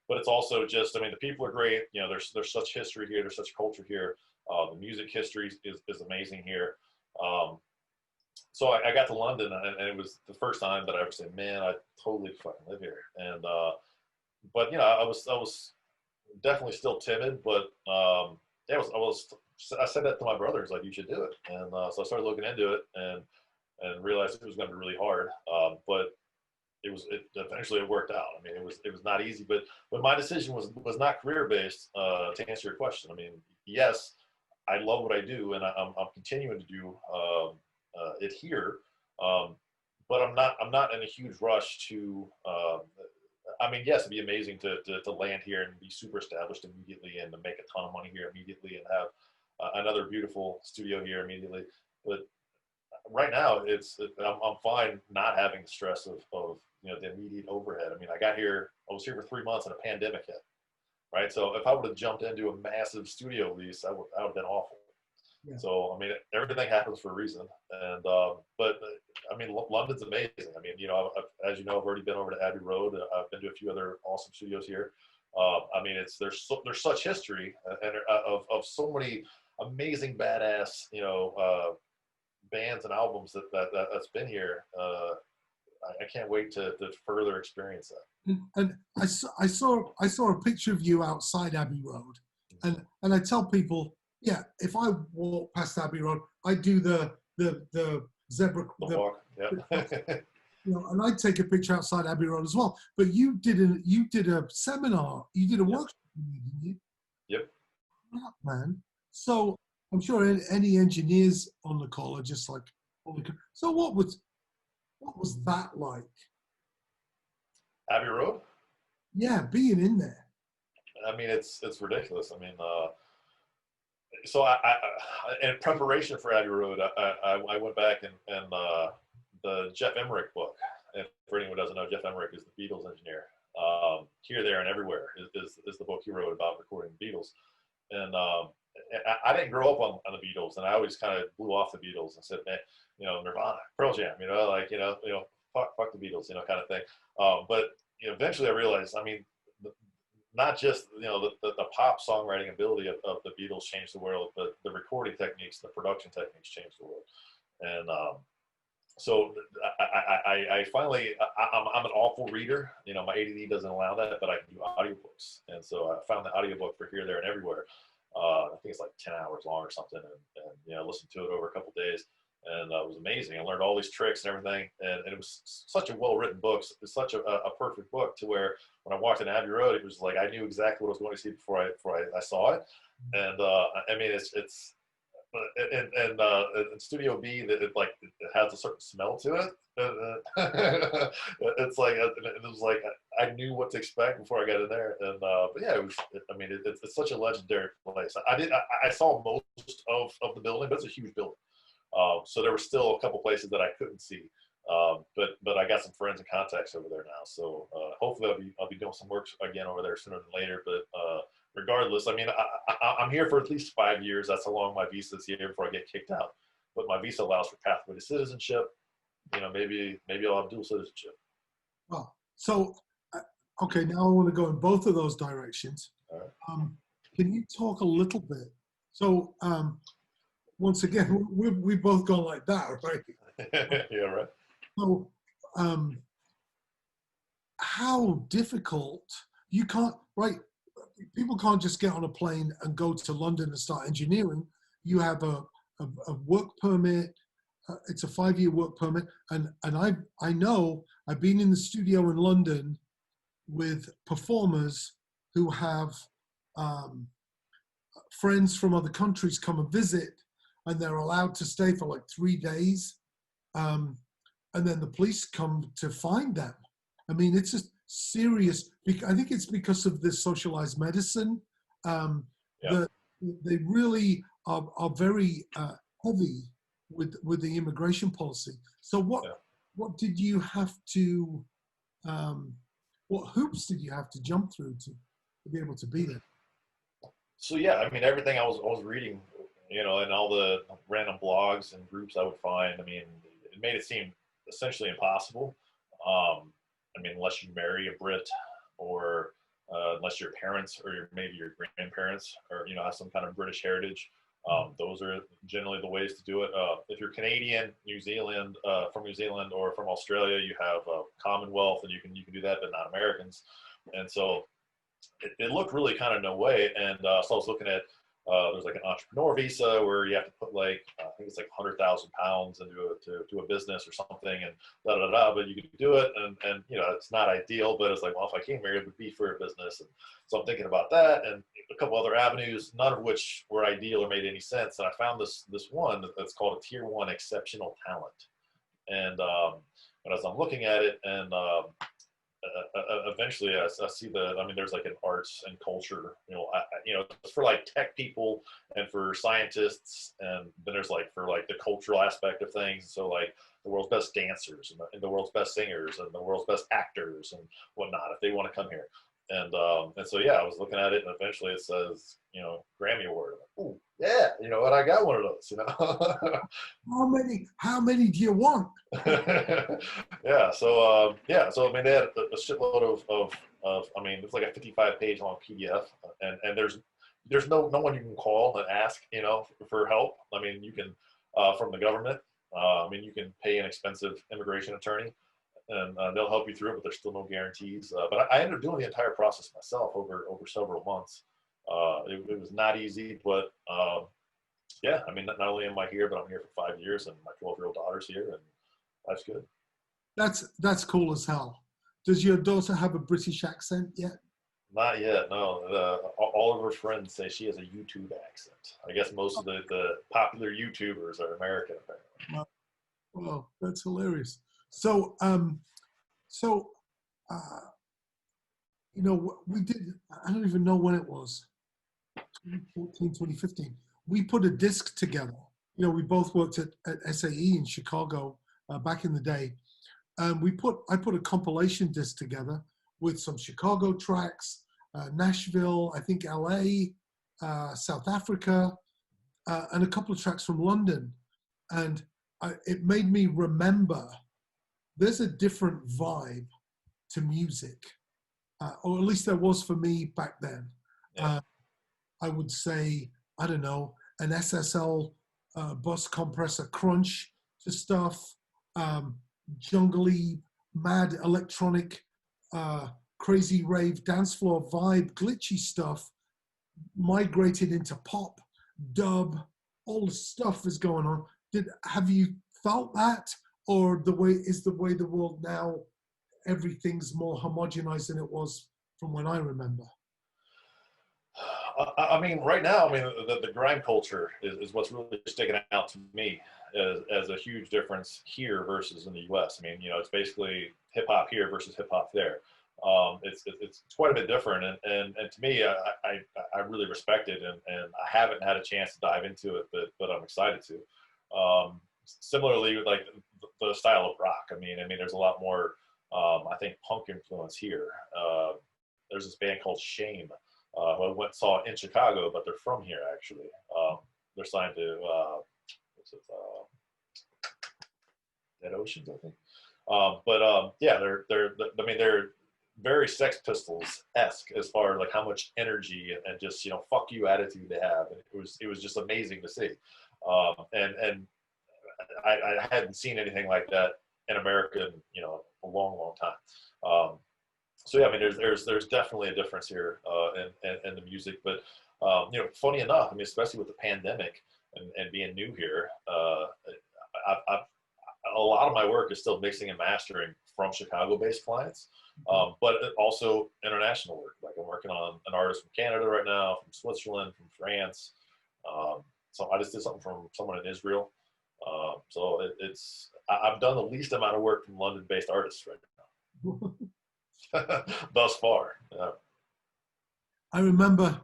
But it's also just, I mean, the people are great. There's such history here. There's such culture here. The music history is amazing here. so I got to London, and it was the first time that I ever said, "Man, I totally fucking live here." And but you know, I was definitely still timid, but yeah, I said that to my brothers, like, you should do it. And so I started looking into it, and realized it was going to be really hard. But it eventually it worked out. I mean, it was not easy, but my decision was not career based. To answer your question, I mean, yes, I love what I do, and I'm continuing to do it here. Um, but I'm not in a huge rush to. I mean, yes, it'd be amazing to land here and be super established immediately, and to make a ton of money here immediately, and have another beautiful studio here immediately. But right now, I'm fine not having the stress of the immediate overhead. I mean, I was here for 3 months, and a pandemic hit, right? So if I would have jumped into a massive studio lease, that would have been awful. Yeah. So I mean, everything happens for a reason. And but I mean, London's amazing. I mean, as you know, I've already been over to Abbey Road. I've been to a few other awesome studios here. I mean, there's such history, and of so many amazing badass bands and albums that's been here. I can't wait to further experience that. And I saw a picture of you outside Abbey Road, and I tell people, yeah, if I walk past Abbey Road, I do the zebra, The walk, yeah. and I take a picture outside Abbey Road as well. But you did a seminar, you did a workshop, didn't you? Yep. Yeah, man. So I'm sure any engineers on the call are just like, holy cow. So what was that like? Abbey Road. Yeah, being in there. I mean, it's ridiculous. I mean, so in preparation for Abbey Road, I went back and the Jeff Emmerich book. And for anyone who doesn't know, Jeff Emmerich is the Beatles engineer. Here, There, and Everywhere is the book he wrote about recording the Beatles. And I didn't grow up on the Beatles, and I always kind of blew off the Beatles and said, man, Nirvana, Pearl Jam, fuck the Beatles, kind of thing. But eventually I realized, I mean, not just the pop songwriting ability of the Beatles changed the world, but the recording techniques, the production techniques changed the world. And so I finally, I'm an awful reader. My ADD doesn't allow that, but I can do audiobooks. And so I found the audiobook for Here, There, and Everywhere. I think it's like 10 hours long or something. And I listened to it over a couple of days, and it was amazing. I learned all these tricks and everything. And it was such a well-written book. It's such a perfect book, to where when I walked in Abbey Road, it was like I knew exactly what I was going to see before I saw it. And I mean, it's in Studio B, that it has a certain smell to it. It's like it was like I knew what to expect before I got in there. And but yeah, I mean, it's such a legendary place. I saw most of the building, but it's a huge building. So there were still a couple places that I couldn't see. But I got some friends and contacts over there now. So hopefully I'll be doing some work again over there sooner than later. But regardless, I mean, I'm here for at least 5 years. That's how long my visa is here before I get kicked out. But my visa allows for pathway to citizenship. Maybe I'll have dual citizenship. Oh, so okay, now I want to go in both of those directions. All right. Can you talk a little bit? So once again, we've both gone like that, right? Yeah, right. So how difficult, you can't, right? People can't just get on a plane and go to London and start engineering. You have a work permit. It's a 5-year work permit. And I know I've been in the studio in London with performers who have friends from other countries come and visit, and they're allowed to stay for like 3 days. And then the police come to find them. I mean, it's just serious. I think it's because of this socialized medicine. That they really are very heavy with the immigration policy. So what did you have to, what hoops did you have to jump through to be able to be there? So yeah, I mean, everything I was reading, and all the random blogs and groups I would find, I mean, it made it seem essentially impossible. I mean, unless you marry a Brit, or unless your parents or maybe your grandparents, or have some kind of British heritage, Those are generally the ways to do it. If you're Canadian, New Zealand, from New Zealand or from Australia, you have Commonwealth, and you can do that, but not Americans. And so it looked really kind of no way. And so I was looking at there's like an entrepreneur visa where you have to put like I think it's like 100,000 pounds into a business or something, and da da da. But you can do it, and you know it's not ideal, but it's like, well, if I came here, it would be for a business. And so I'm thinking about that and a couple other avenues, none of which were ideal or made any sense. And I found this one that's called a Tier 1 exceptional talent. And as I'm looking at it, and eventually I see there's like an arts and culture, it's for like tech people and for scientists, and then there's like for like the cultural aspect of things. So like the world's best dancers and the world's best singers and the world's best actors and whatnot, if they want to come here. And so yeah, I was looking at it, and eventually it says, Grammy Award. I'm like, ooh, yeah, and I got one of those, How many do you want? Yeah, so they had a shitload of it's like a 55-page long PDF, and there's no one you can call and ask, for help. You can from the government. You can pay an expensive immigration attorney, and they'll help you through it, but there's still no guarantees. But I ended up doing the entire process myself over several months. It was not easy, but yeah, not only am I here, but I'm here for 5 years, and my 12-year-old daughter's here, and life's good. That's cool as hell. Does your daughter have a British accent yet? Not yet, no. All of her friends say she has a YouTube accent. I guess most of the popular YouTubers are American, apparently. Well, that's hilarious. So, we did, I don't even know when it was, 2014, 2015. We put a disc together. We both worked at SAE in Chicago back in the day. I put a compilation disc together with some Chicago tracks, Nashville, I think LA, South Africa, and a couple of tracks from London. And it made me remember there's a different vibe to music, or at least there was for me back then. Yeah. I would say, I don't know, an SSL bus compressor crunch to stuff, jungly, mad electronic, crazy rave dance floor vibe, glitchy stuff migrated into pop, dub, all the stuff is going on. Have you felt that, or the way the world now, everything's more homogenized than it was from when I remember? Right now, the grime culture is what's really sticking out to me as a huge difference here versus in the U.S. It's basically hip hop here versus hip hop there. It's quite a bit different, and to me, I really respect it, and I haven't had a chance to dive into it, but I'm excited to. Similarly, with like the style of rock, there's a lot more, I think, punk influence here. There's this band called Shame, who I went and saw in Chicago, but they're from here actually. They're signed to Dead Oceans, I think. Yeah, they're very Sex Pistols-esque as far as like how much energy and just fuck you attitude they have. And it was just amazing to see. And I hadn't seen anything like that in America in a long time. So yeah, there's definitely a difference here in the music, but funny enough, especially with the pandemic and being new here, a lot of my work is still mixing and mastering from Chicago-based clients, but also international work. Like I'm working on an artist from Canada right now, from Switzerland, from France. So I just did something from someone in Israel. So I've done the least amount of work from London-based artists right now. Thus far. Yeah. I remember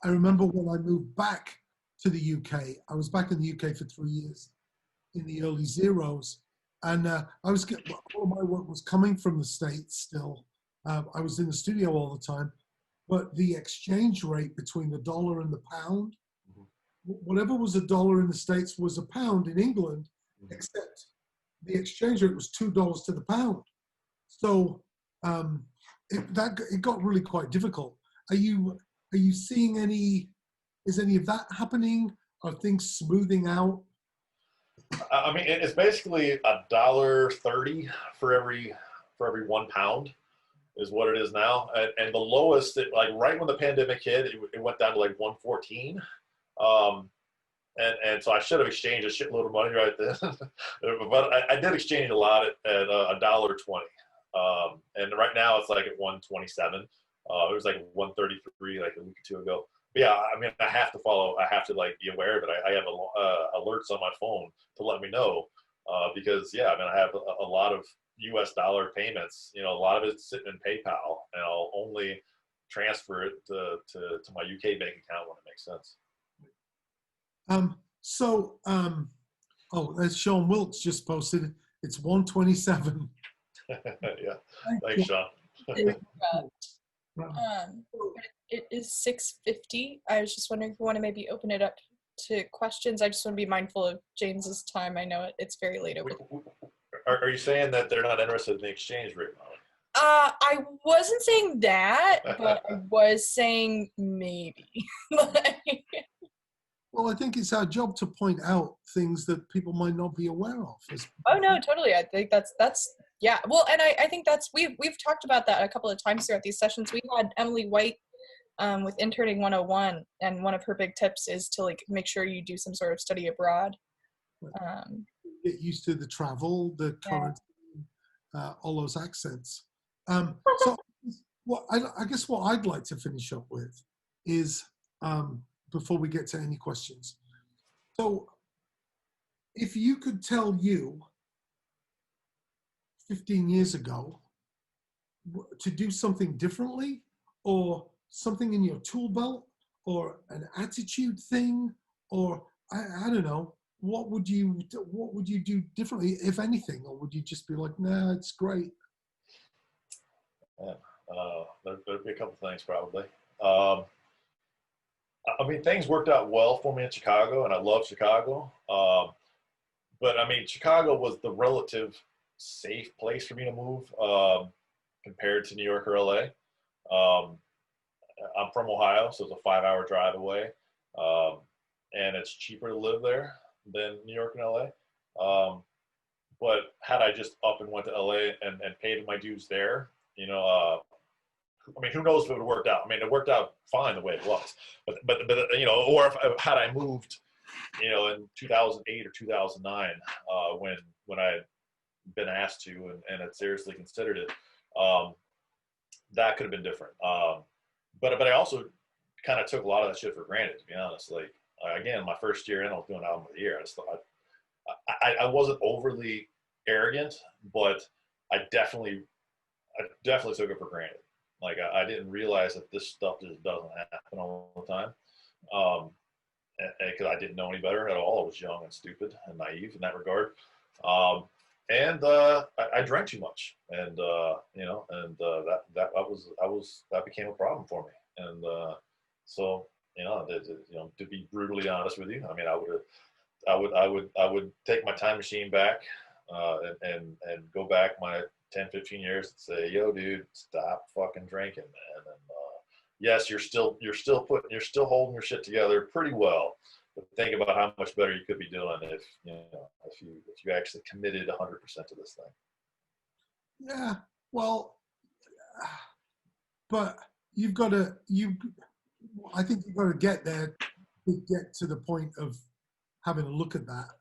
I remember when I moved back to the UK. I was back in the UK for 3 years in the early zeros, and all of my work was coming from the States still. I was in the studio all the time, but the exchange rate between the dollar and the pound, whatever was a dollar in the States was a pound in England, except the exchange rate was $2 to the pound. So it got really quite difficult. Are you seeing is any of that happening? Are things smoothing out? I mean, it's basically $1.30 for every £1 is what it is now. And the lowest, like right when the pandemic hit, it went down to like 114. And so I should have exchanged a shitload of money right then, but I did exchange a lot at $1.20. And right now it's like at 127. It was like 133 like a week or two ago. But yeah, I mean, I have to like be aware of it. I have alerts on my phone to let me know, because yeah, I mean, I have a lot of US dollar payments, a lot of it's sitting in PayPal, and I'll only transfer it to my UK bank account when it makes sense. As Sean Wilkes just posted, it's 127. Yeah, thanks, Sean. It is 6:50. I was just wondering if you want to maybe open it up to questions. I just want to be mindful of James's time. I know it's very late over there. Are you saying that they're not interested in the exchange rate, Molly? I wasn't saying that, but I was saying maybe. Well, I think it's our job to point out things that people might not be aware of. Oh no, totally. I think that's yeah. Well, and I think that's we've talked about that a couple of times throughout these sessions. We had Emily White with Interning 101, and one of her big tips is to like make sure you do some sort of study abroad. Get used to the travel, the current, all those accents. So, I guess what I'd like to finish up with is, before we get to any questions. So, if you could tell you 15 years ago to do something differently, or something in your tool belt, or an attitude thing, or I don't know, what would you do differently, if anything, or would you just be like, nah, it's great? Yeah, there'd be a couple things probably. I mean, things worked out well for me in Chicago, and I love Chicago. But I mean, Chicago was the relative safe place for me to move, compared to New York or LA. I'm from Ohio, so it's a 5-hour drive away. And it's cheaper to live there than New York and LA. But had I just up and went to LA and paid my dues there, I mean, who knows if it would have worked out? I mean, it worked out fine the way it was, but or if had I moved, in 2008 or 2009, when I had been asked to and had seriously considered it, that could have been different. But I also kind of took a lot of that shit for granted, to be honest. Like, again, my first year in, I was doing album of the year. I just thought I wasn't overly arrogant, but I definitely took it for granted. Like, I didn't realize that this stuff just doesn't happen all the time. Because I didn't know any better at all. I was young and stupid and naive in that regard. And I drank too much, and that became a problem for me. And so to be brutally honest with you, I mean, I would take my time machine back, and go back my 10, 15 years and say, yo, dude, stop fucking drinking, man. And yes, you're still holding your shit together pretty well, but think about how much better you could be doing if you actually committed 100% to this thing. Yeah, well, but I think you've got to get there to get to the point of having a look at that,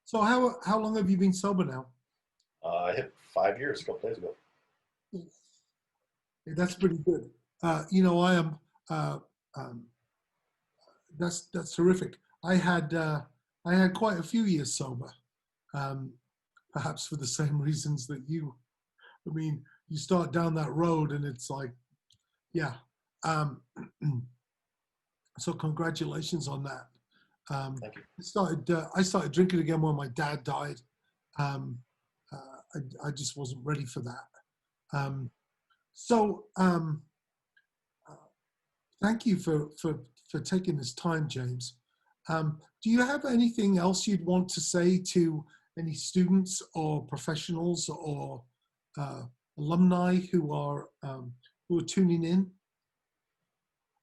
So how long have you been sober now? I hit 5 years a couple days ago. That's pretty good. I am. That's terrific. I had quite a few years sober, perhaps for the same reasons that you. I mean, you start down that road, and it's like, yeah. So congratulations on that. Thank you. I started drinking again when my dad died. I just wasn't ready for that. Thank you for taking this time, James. Do you have anything else you'd want to say to any students or professionals or alumni who are tuning in?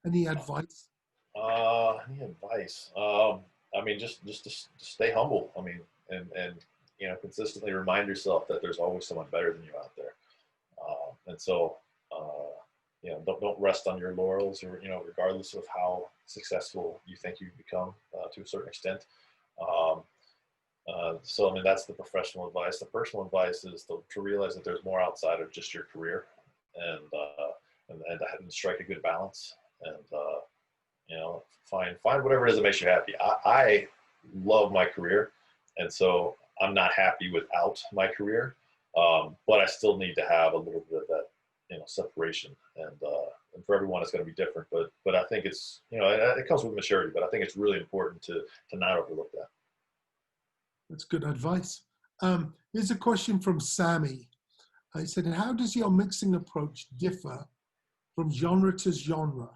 Any advice? Any advice? I mean, just stay humble. I mean, and you know, consistently remind yourself that there's always someone better than you out there. And so, you know, don't rest on your laurels, or, you know, regardless of how successful you think you've become to a certain extent. Um, so, I mean, that's the professional advice. The personal advice is to realize that there's more outside of just your career, and and strike a good balance, and you know, find whatever it is that makes you happy. I love my career, and so I'm not happy without my career, but I still need to have a little bit of that, you know, separation, and for everyone it's going to be different. But I think it's, you know, it comes with maturity. But I think it's really important to not overlook that. That's good advice. Here's a question from Sammy. He said, how does your mixing approach differ from genre to genre,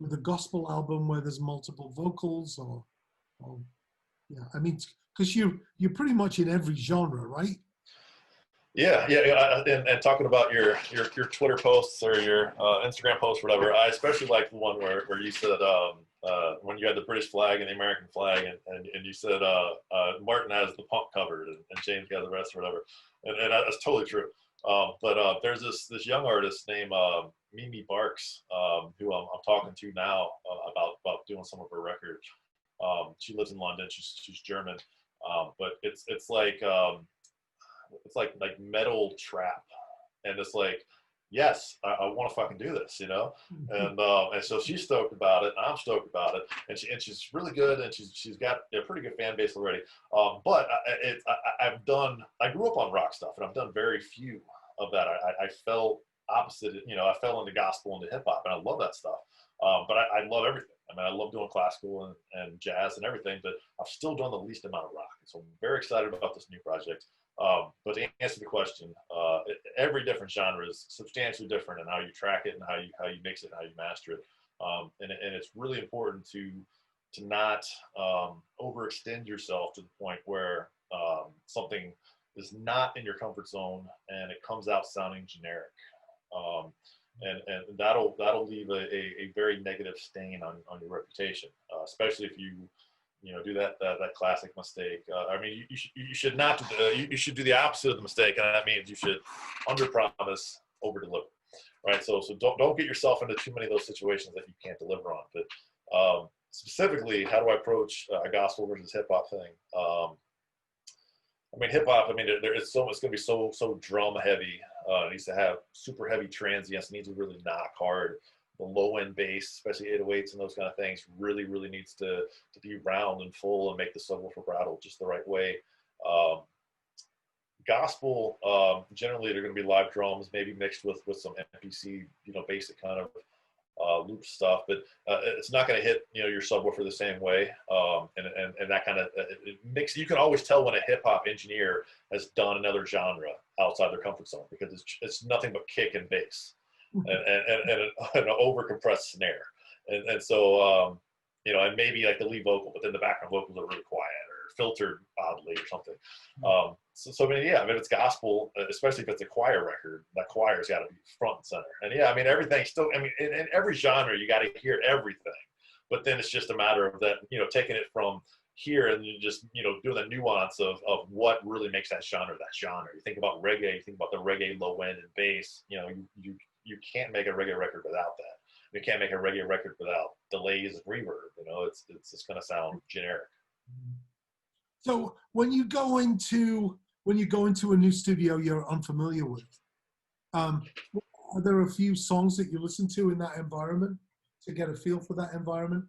with a gospel album where there's multiple vocals, or yeah, I mean, because you're pretty much in every genre, right? Yeah. And talking about your Twitter posts or your Instagram posts, or whatever, I especially like the one where you said when you had the British flag and the American flag, and you said Martin has the pump covered, and James got the rest, or whatever, and that's totally true. But there's this young artist named Mimi Barks, who I'm talking to now about doing some of her records. She lives in London. She's German, but it's like metal trap, and it's like, yes, I want to fucking do this, you know, and so she's stoked about it, and I'm stoked about it, and she's really good, and she's got a pretty good fan base already. But I grew up on rock stuff, and I've done very few of that. I fell opposite, you know, I fell into gospel, into hip hop, and I love that stuff. But I love everything. I mean, I love doing classical and jazz and everything, but I've still done the least amount of rock. So I'm very excited about this new project. But to answer the question, every different genre is substantially different in how you track it, and how you mix it, and how you master it. And it's really important to not overextend yourself to the point where something is not in your comfort zone and it comes out sounding generic. And that'll leave a very negative stain on your reputation, especially if you know, do that classic mistake. I mean, you should not you should do the opposite of the mistake, and that means you should underpromise, overdeliver, right? So don't get yourself into too many of those situations that you can't deliver on. But specifically, how do I approach a gospel versus hip hop thing? I mean, hip hop, I mean, it's going to be so drum heavy. It needs to have super heavy transients. It needs to really knock hard. The low end bass, especially 808s and those kind of things, really needs to be round and full and make the subwoofer rattle just the right way. Gospel, generally they're going to be live drums, maybe mixed with some MPC, you know, basic kind of loop stuff, but it's not going to hit, you know, your subwoofer the same way, and that kind of mix. You can always tell when a hip hop engineer has done another genre outside their comfort zone, because it's nothing but kick and bass and an over compressed snare, and so you know, and maybe like the lead vocal, but then the background vocals are really quiet or filtered oddly or something. So I mean, yeah, I mean, if it's gospel, especially if it's a choir record, that choir's got to be front and center. And yeah, I mean, everything still, I mean, in every genre, you got to hear everything. But then it's just a matter of that, you know, taking it from here and you just, you know, doing the nuance of what really makes that genre that genre. You think about reggae, you think about the reggae low end and bass. You know, you can't make a reggae record without that. You can't make a reggae record without delays and reverb. You know, it's just going to sound generic. So when you go into a new studio you're unfamiliar with, are there a few songs that you listen to in that environment to get a feel for that environment?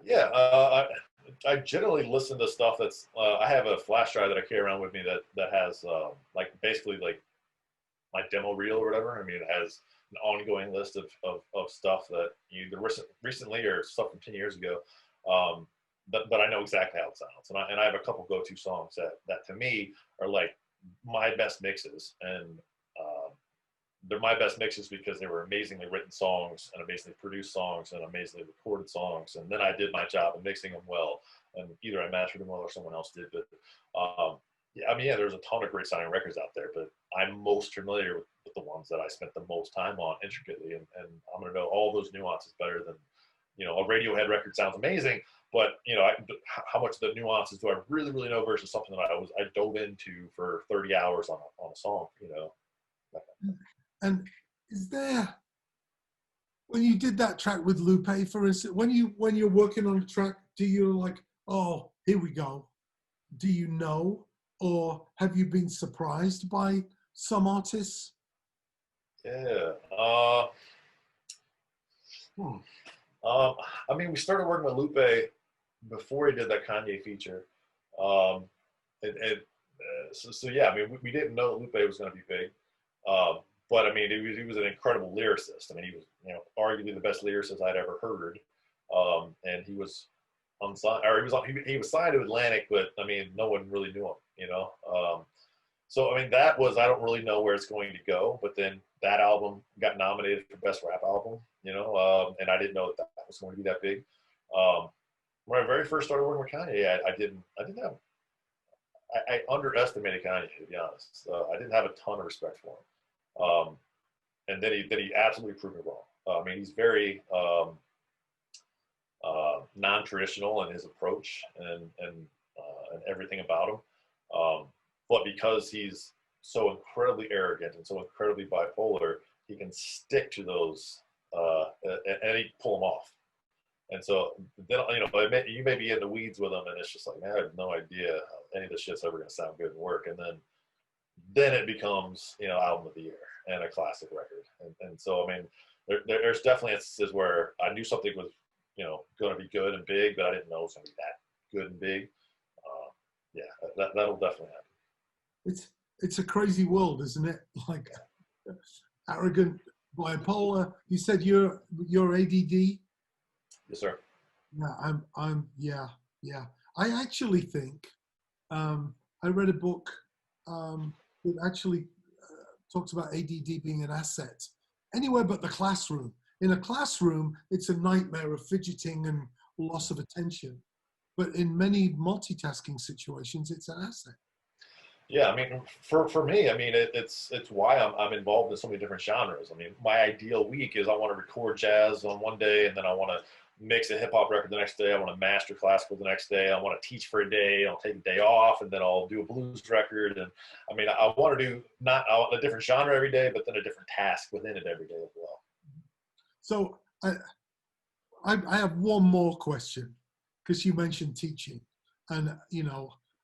Yeah, I generally listen to stuff that's. I have a flash drive that I carry around with me that has like basically like my demo reel or whatever. I mean, it has an ongoing list of stuff that either recently or stuff from 10 years ago. But I know exactly how it sounds, and I have a couple go-to songs that to me are like my best mixes, and they're my best mixes because they were amazingly written songs and amazingly produced songs and amazingly recorded songs, and then I did my job in mixing them well, and either I mastered them well or someone else did. But Yeah, I mean, yeah, there's a ton of great sounding records out there, but I'm most familiar with the ones that I spent the most time on intricately, and I'm going to know all those nuances better than, a Radiohead record sounds amazing, but how much of the nuances do I really know versus something that I dove into for 30 hours on a song, And is there, when you did that track with Lupe, for instance, when you're working on the track, do you like, oh, here we go? Do you know, or have you been surprised by some artists? Yeah. Hmm. I mean, we started working with Lupe before he did that Kanye feature. Um, so yeah, I mean, we didn't know Lupe was going to be big. But I mean, he was an incredible lyricist. I mean, he was, arguably the best lyricist I'd ever heard. And he was unsigned, or he was signed to Atlantic, but I mean, no one really knew him, So I mean, I don't really know where it's going to go. But then that album got nominated for Best Rap Album, and I didn't know that was going to be that big. When I very first started working with Kanye, I underestimated Kanye, to be honest. I didn't have a ton of respect for him. And then he absolutely proved me wrong. I mean, he's very non-traditional in his approach and everything about him. But because he's so incredibly arrogant and so incredibly bipolar, he can stick to those and he pull them off. And so then, you may be in the weeds with him, and it's just like, man, I have no idea how any of this shit's ever going to sound good and work. And then it becomes, album of the year and a classic record. And so, I mean, there's definitely instances where I knew something was, going to be good and big, but I didn't know it was going to be that good and big. Yeah, that'll definitely happen. It's a crazy world, isn't it? Like arrogant, bipolar. You said you're ADD. Yes, sir. Yeah, yeah. I actually think I read a book that actually talks about ADD being an asset anywhere but the classroom. In a classroom, it's a nightmare of fidgeting and loss of attention. But in many multitasking situations, it's an asset. Yeah, I mean, for me, I mean, it's why I'm involved in so many different genres. I mean, my ideal week is I want to record jazz on one day, and then I want to mix a hip hop record the next day. I want to master classical the next day. I want to teach for a day. I'll take a day off, and then I'll do a blues record. And I mean, I want to do not a different genre every day, but then a different task within it every day as well. So I have one more question, because you mentioned teaching, and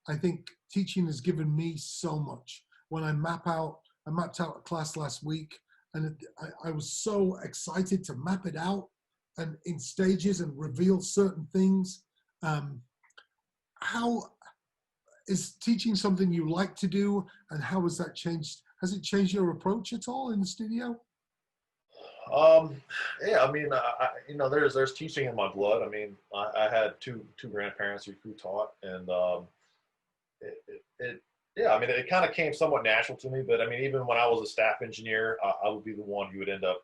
I think teaching has given me so much. When I mapped out a class last week, and I was so excited to map it out and in stages and reveal certain things. How is teaching something you like to do, and how has that changed? Has it changed your approach at all in the studio? Yeah, I mean, there's teaching in my blood. I mean, I had two grandparents who taught, and yeah, I mean, it kind of came somewhat natural to me. But I mean, even when I was a staff engineer, I would be the one who would end up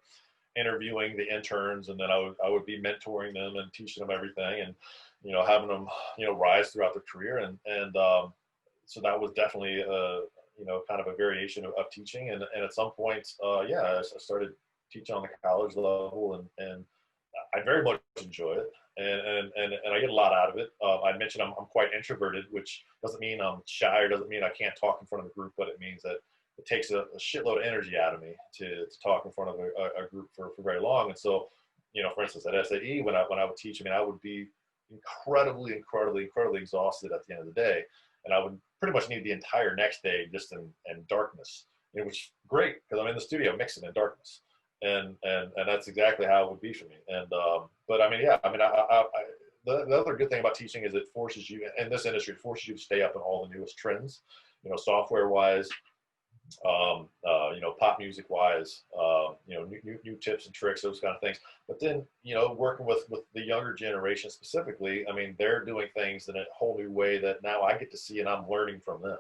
interviewing the interns, and then I would be mentoring them and teaching them everything, and having them rise throughout their career, and so that was definitely kind of a variation of teaching, and at some point, yeah, I started teaching on the college level, and I very much enjoy it, and I get a lot out of it. I mentioned I'm quite introverted, which doesn't mean I'm shy or doesn't mean I can't talk in front of a group, but it means that it takes a shitload of energy out of me to talk in front of a group for very long. And so, for instance, at SAE, when I would teach, I mean, I would be incredibly exhausted at the end of the day, and I would pretty much need the entire next day just in darkness, which is great because I'm in the studio mixing in darkness. And that's exactly how it would be for me. And but I mean, yeah, I mean, the other good thing about teaching is it forces you in this industry, it forces you to stay up on all the newest trends, software wise, pop music wise, new tips and tricks, those kind of things. But then, working with the younger generation specifically, I mean, they're doing things in a whole new way that now I get to see and I'm learning from them.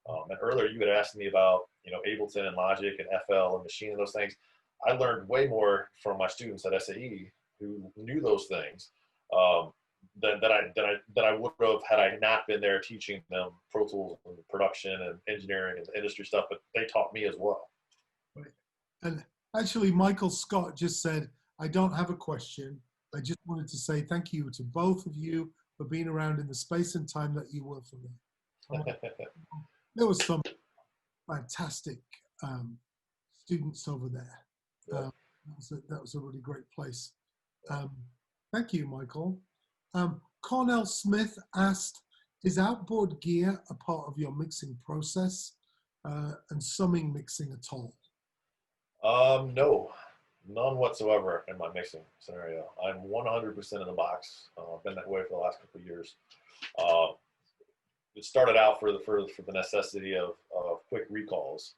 And earlier you had asked me about, Ableton and Logic and FL and Machine and those things. I learned way more from my students at SAE who knew those things that I would have had I not been there teaching them Pro Tools and production and engineering and industry stuff. But they taught me as well. Right. And actually, Michael Scott just said, I don't have a question. I just wanted to say thank you to both of you for being around in the space and time that you were for me. There was some fantastic students over there. Yeah. That was a really great place. Thank you, Michael. Cornell Smith asked, is outboard gear a part of your mixing process and summing mixing at all? No, none whatsoever in my mixing scenario. I'm 100% in the box. Been that way for the last couple of years. It started out for the necessity of quick recalls,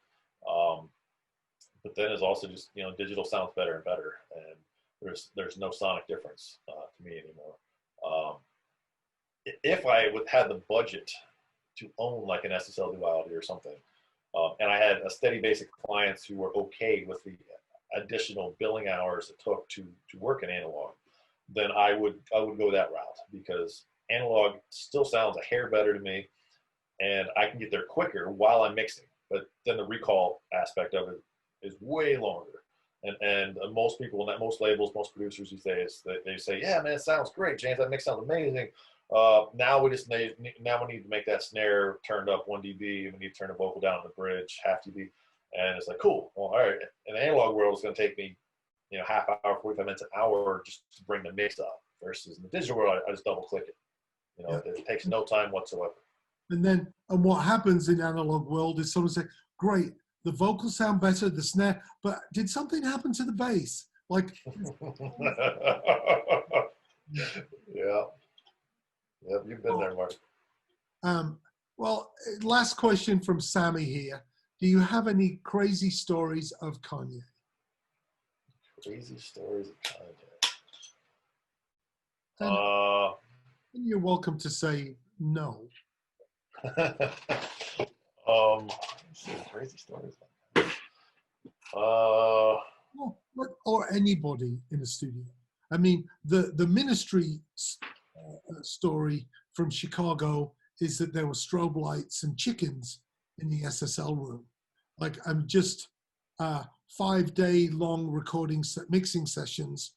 but then it's also just, you know, digital sounds better and better, and there's no sonic difference to me anymore. If I had the budget to own like an SSL duality or something, and I had a steady base of clients who were okay with the additional billing hours it took to work in analog, then I would go that route, because analog still sounds a hair better to me, and I can get there quicker while I'm mixing. But then the recall aspect of it is way longer. And most people, most labels, most producers these days, they say, yeah, man, it sounds great, James. That mix sounds amazing. Now we need to make that snare turned up 1 dB. We need to turn the vocal down on the bridge, half dB. And it's like, cool. Well, all right. In the analog world, it's going to take me, you know, half hour, 45 minutes, an hour just to bring the mix up. Versus in the digital world, I just double click it. You know, it takes no time whatsoever. And what happens in analog world is someone say, great, the vocals sound better, the snare, but did something happen to the bass? Like, yeah. Yep, you've been there, Mark. Well, last question from Sammy here. Do you have any crazy stories of Kanye? Crazy stories of Kanye. And you're welcome to say no. Crazy stories. Or anybody in the studio. I mean, the Ministry story from Chicago is that there were strobe lights and chickens in the SSL room. Like, I'm just 5-day long recording mixing sessions.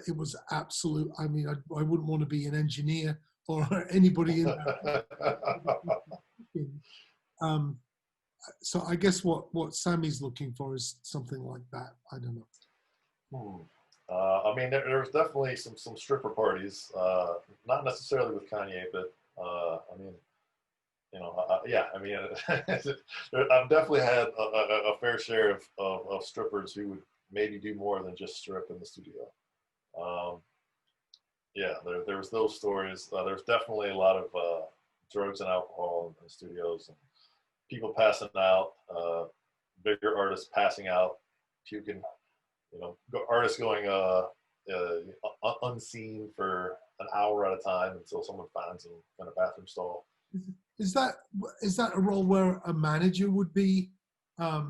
It was absolute. I mean, I wouldn't want to be an engineer or anybody in there. So I guess what Sammy's looking for is something like that. I don't know. I mean, there was definitely some stripper parties, not necessarily with Kanye, but I mean, you know, yeah, I mean, I've definitely had a fair share of strippers who would maybe do more than just strip in the studio. Yeah, there was those stories. There's definitely a lot of drugs and alcohol in studios, and people passing out, bigger artists passing out, puking, you know, artists going unseen for an hour at a time until someone finds them in a bathroom stall. Is that a role where a manager would be? I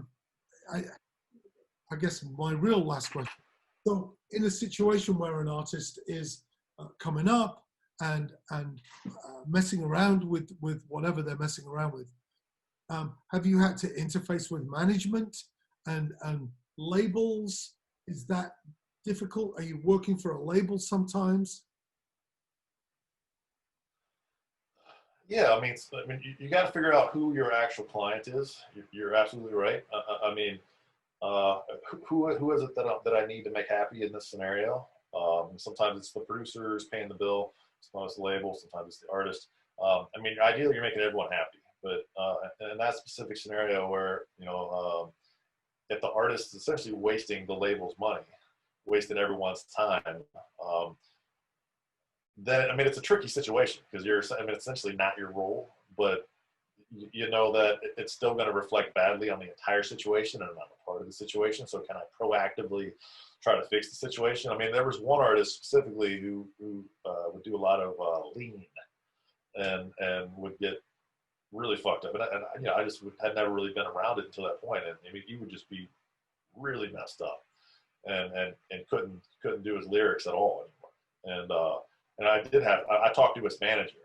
guess my real last question. So, in a situation where an artist is coming up and messing around with whatever they're messing around with, have you had to interface with management and labels? Is that difficult? Are you working for a label sometimes? Yeah, I mean, you got to figure out who your actual client is. You're absolutely right. I mean, who is it that I need to make happy in this scenario? Sometimes it's the producers paying the bill. Sometimes it's the label. Sometimes it's the artist. I mean, ideally, you're making everyone happy. But in that specific scenario where, you know, if the artist is essentially wasting the label's money, wasting everyone's time, then, I mean, it's a tricky situation because it's essentially not your role, but you know that it's still going to reflect badly on the entire situation and not a part of the situation. So can I proactively try to fix the situation? I mean, there was one artist specifically who would do a lot of lean and would get really fucked up. And you know, I just had never really been around it until that point. And I mean, he would just be really messed up and couldn't do his lyrics at all anymore. And And I talked to his manager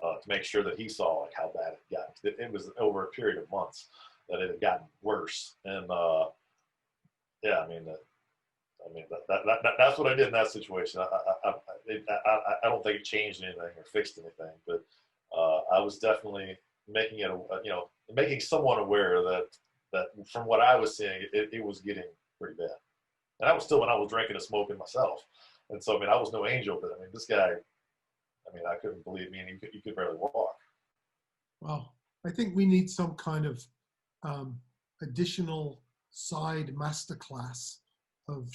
to make sure that he saw like how bad it got. It was over a period of months that it had gotten worse. And yeah, I mean, that's what I did in that situation. I don't think it changed anything or fixed anything, but I was definitely making it, making someone aware that from what I was seeing, it was getting pretty bad. And that was still when I was drinking and smoking myself. And so, I mean, I was no angel, but I mean, this guy, I mean, I couldn't believe me, and he could barely walk. Well, I think we need some kind of additional side masterclass of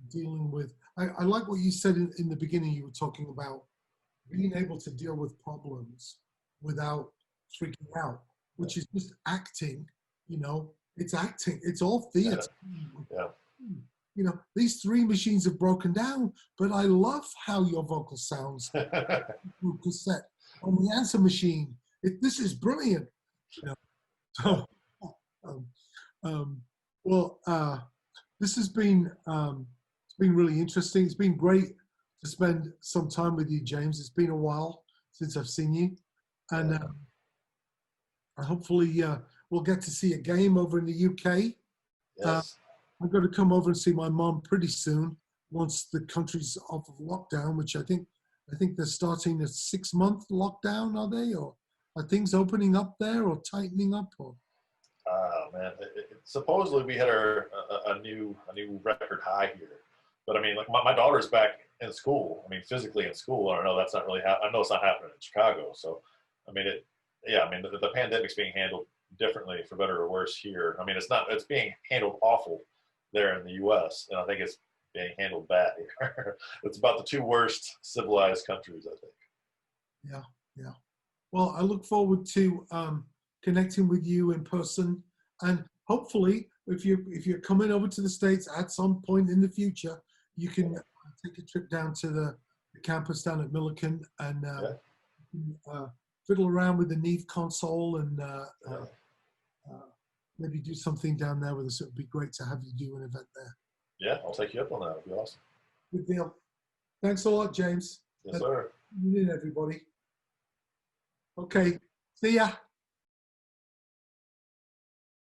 dealing with. I like what you said in the beginning. You were talking about being able to deal with problems without freaking out, which is just acting. It's acting. It's all theater. Yeah. These 3 machines have broken down, but I love how your vocal sounds through cassette on the answer machine. This is brilliant. So, this has been it's been really interesting. It's been great to spend some time with you, James. It's been a while since I've seen you, and hopefully we'll get to see a game over in the UK. Yes. I've got to come over and see my mom pretty soon once the country's off of lockdown, which I think they're starting a 6-month lockdown, are they? Or are things opening up there or tightening up? Or man, supposedly we had a new record high here, but I mean, like my daughter's back in school. I mean, physically in school. I don't know. That's not really. I know it's not happening in Chicago. So, I mean, the pandemic's being handled differently, for better or worse, here. I mean, it's being handled awful there in the U.S., and I think it's being handled bad here. It's about the 2 worst civilized countries, I think. Yeah. Well, I look forward to connecting with you in person, and hopefully, if you're coming over to the States at some point in the future, you can take a trip down to the campus down at Millikan and fiddle around with the Neve console and maybe do something down there with us. It would be great to have you do an event there. Yeah, I'll take you up on that. It'd be awesome. Good deal. Thanks a lot, James. Yes, sir. Good evening, everybody. Okay. See ya.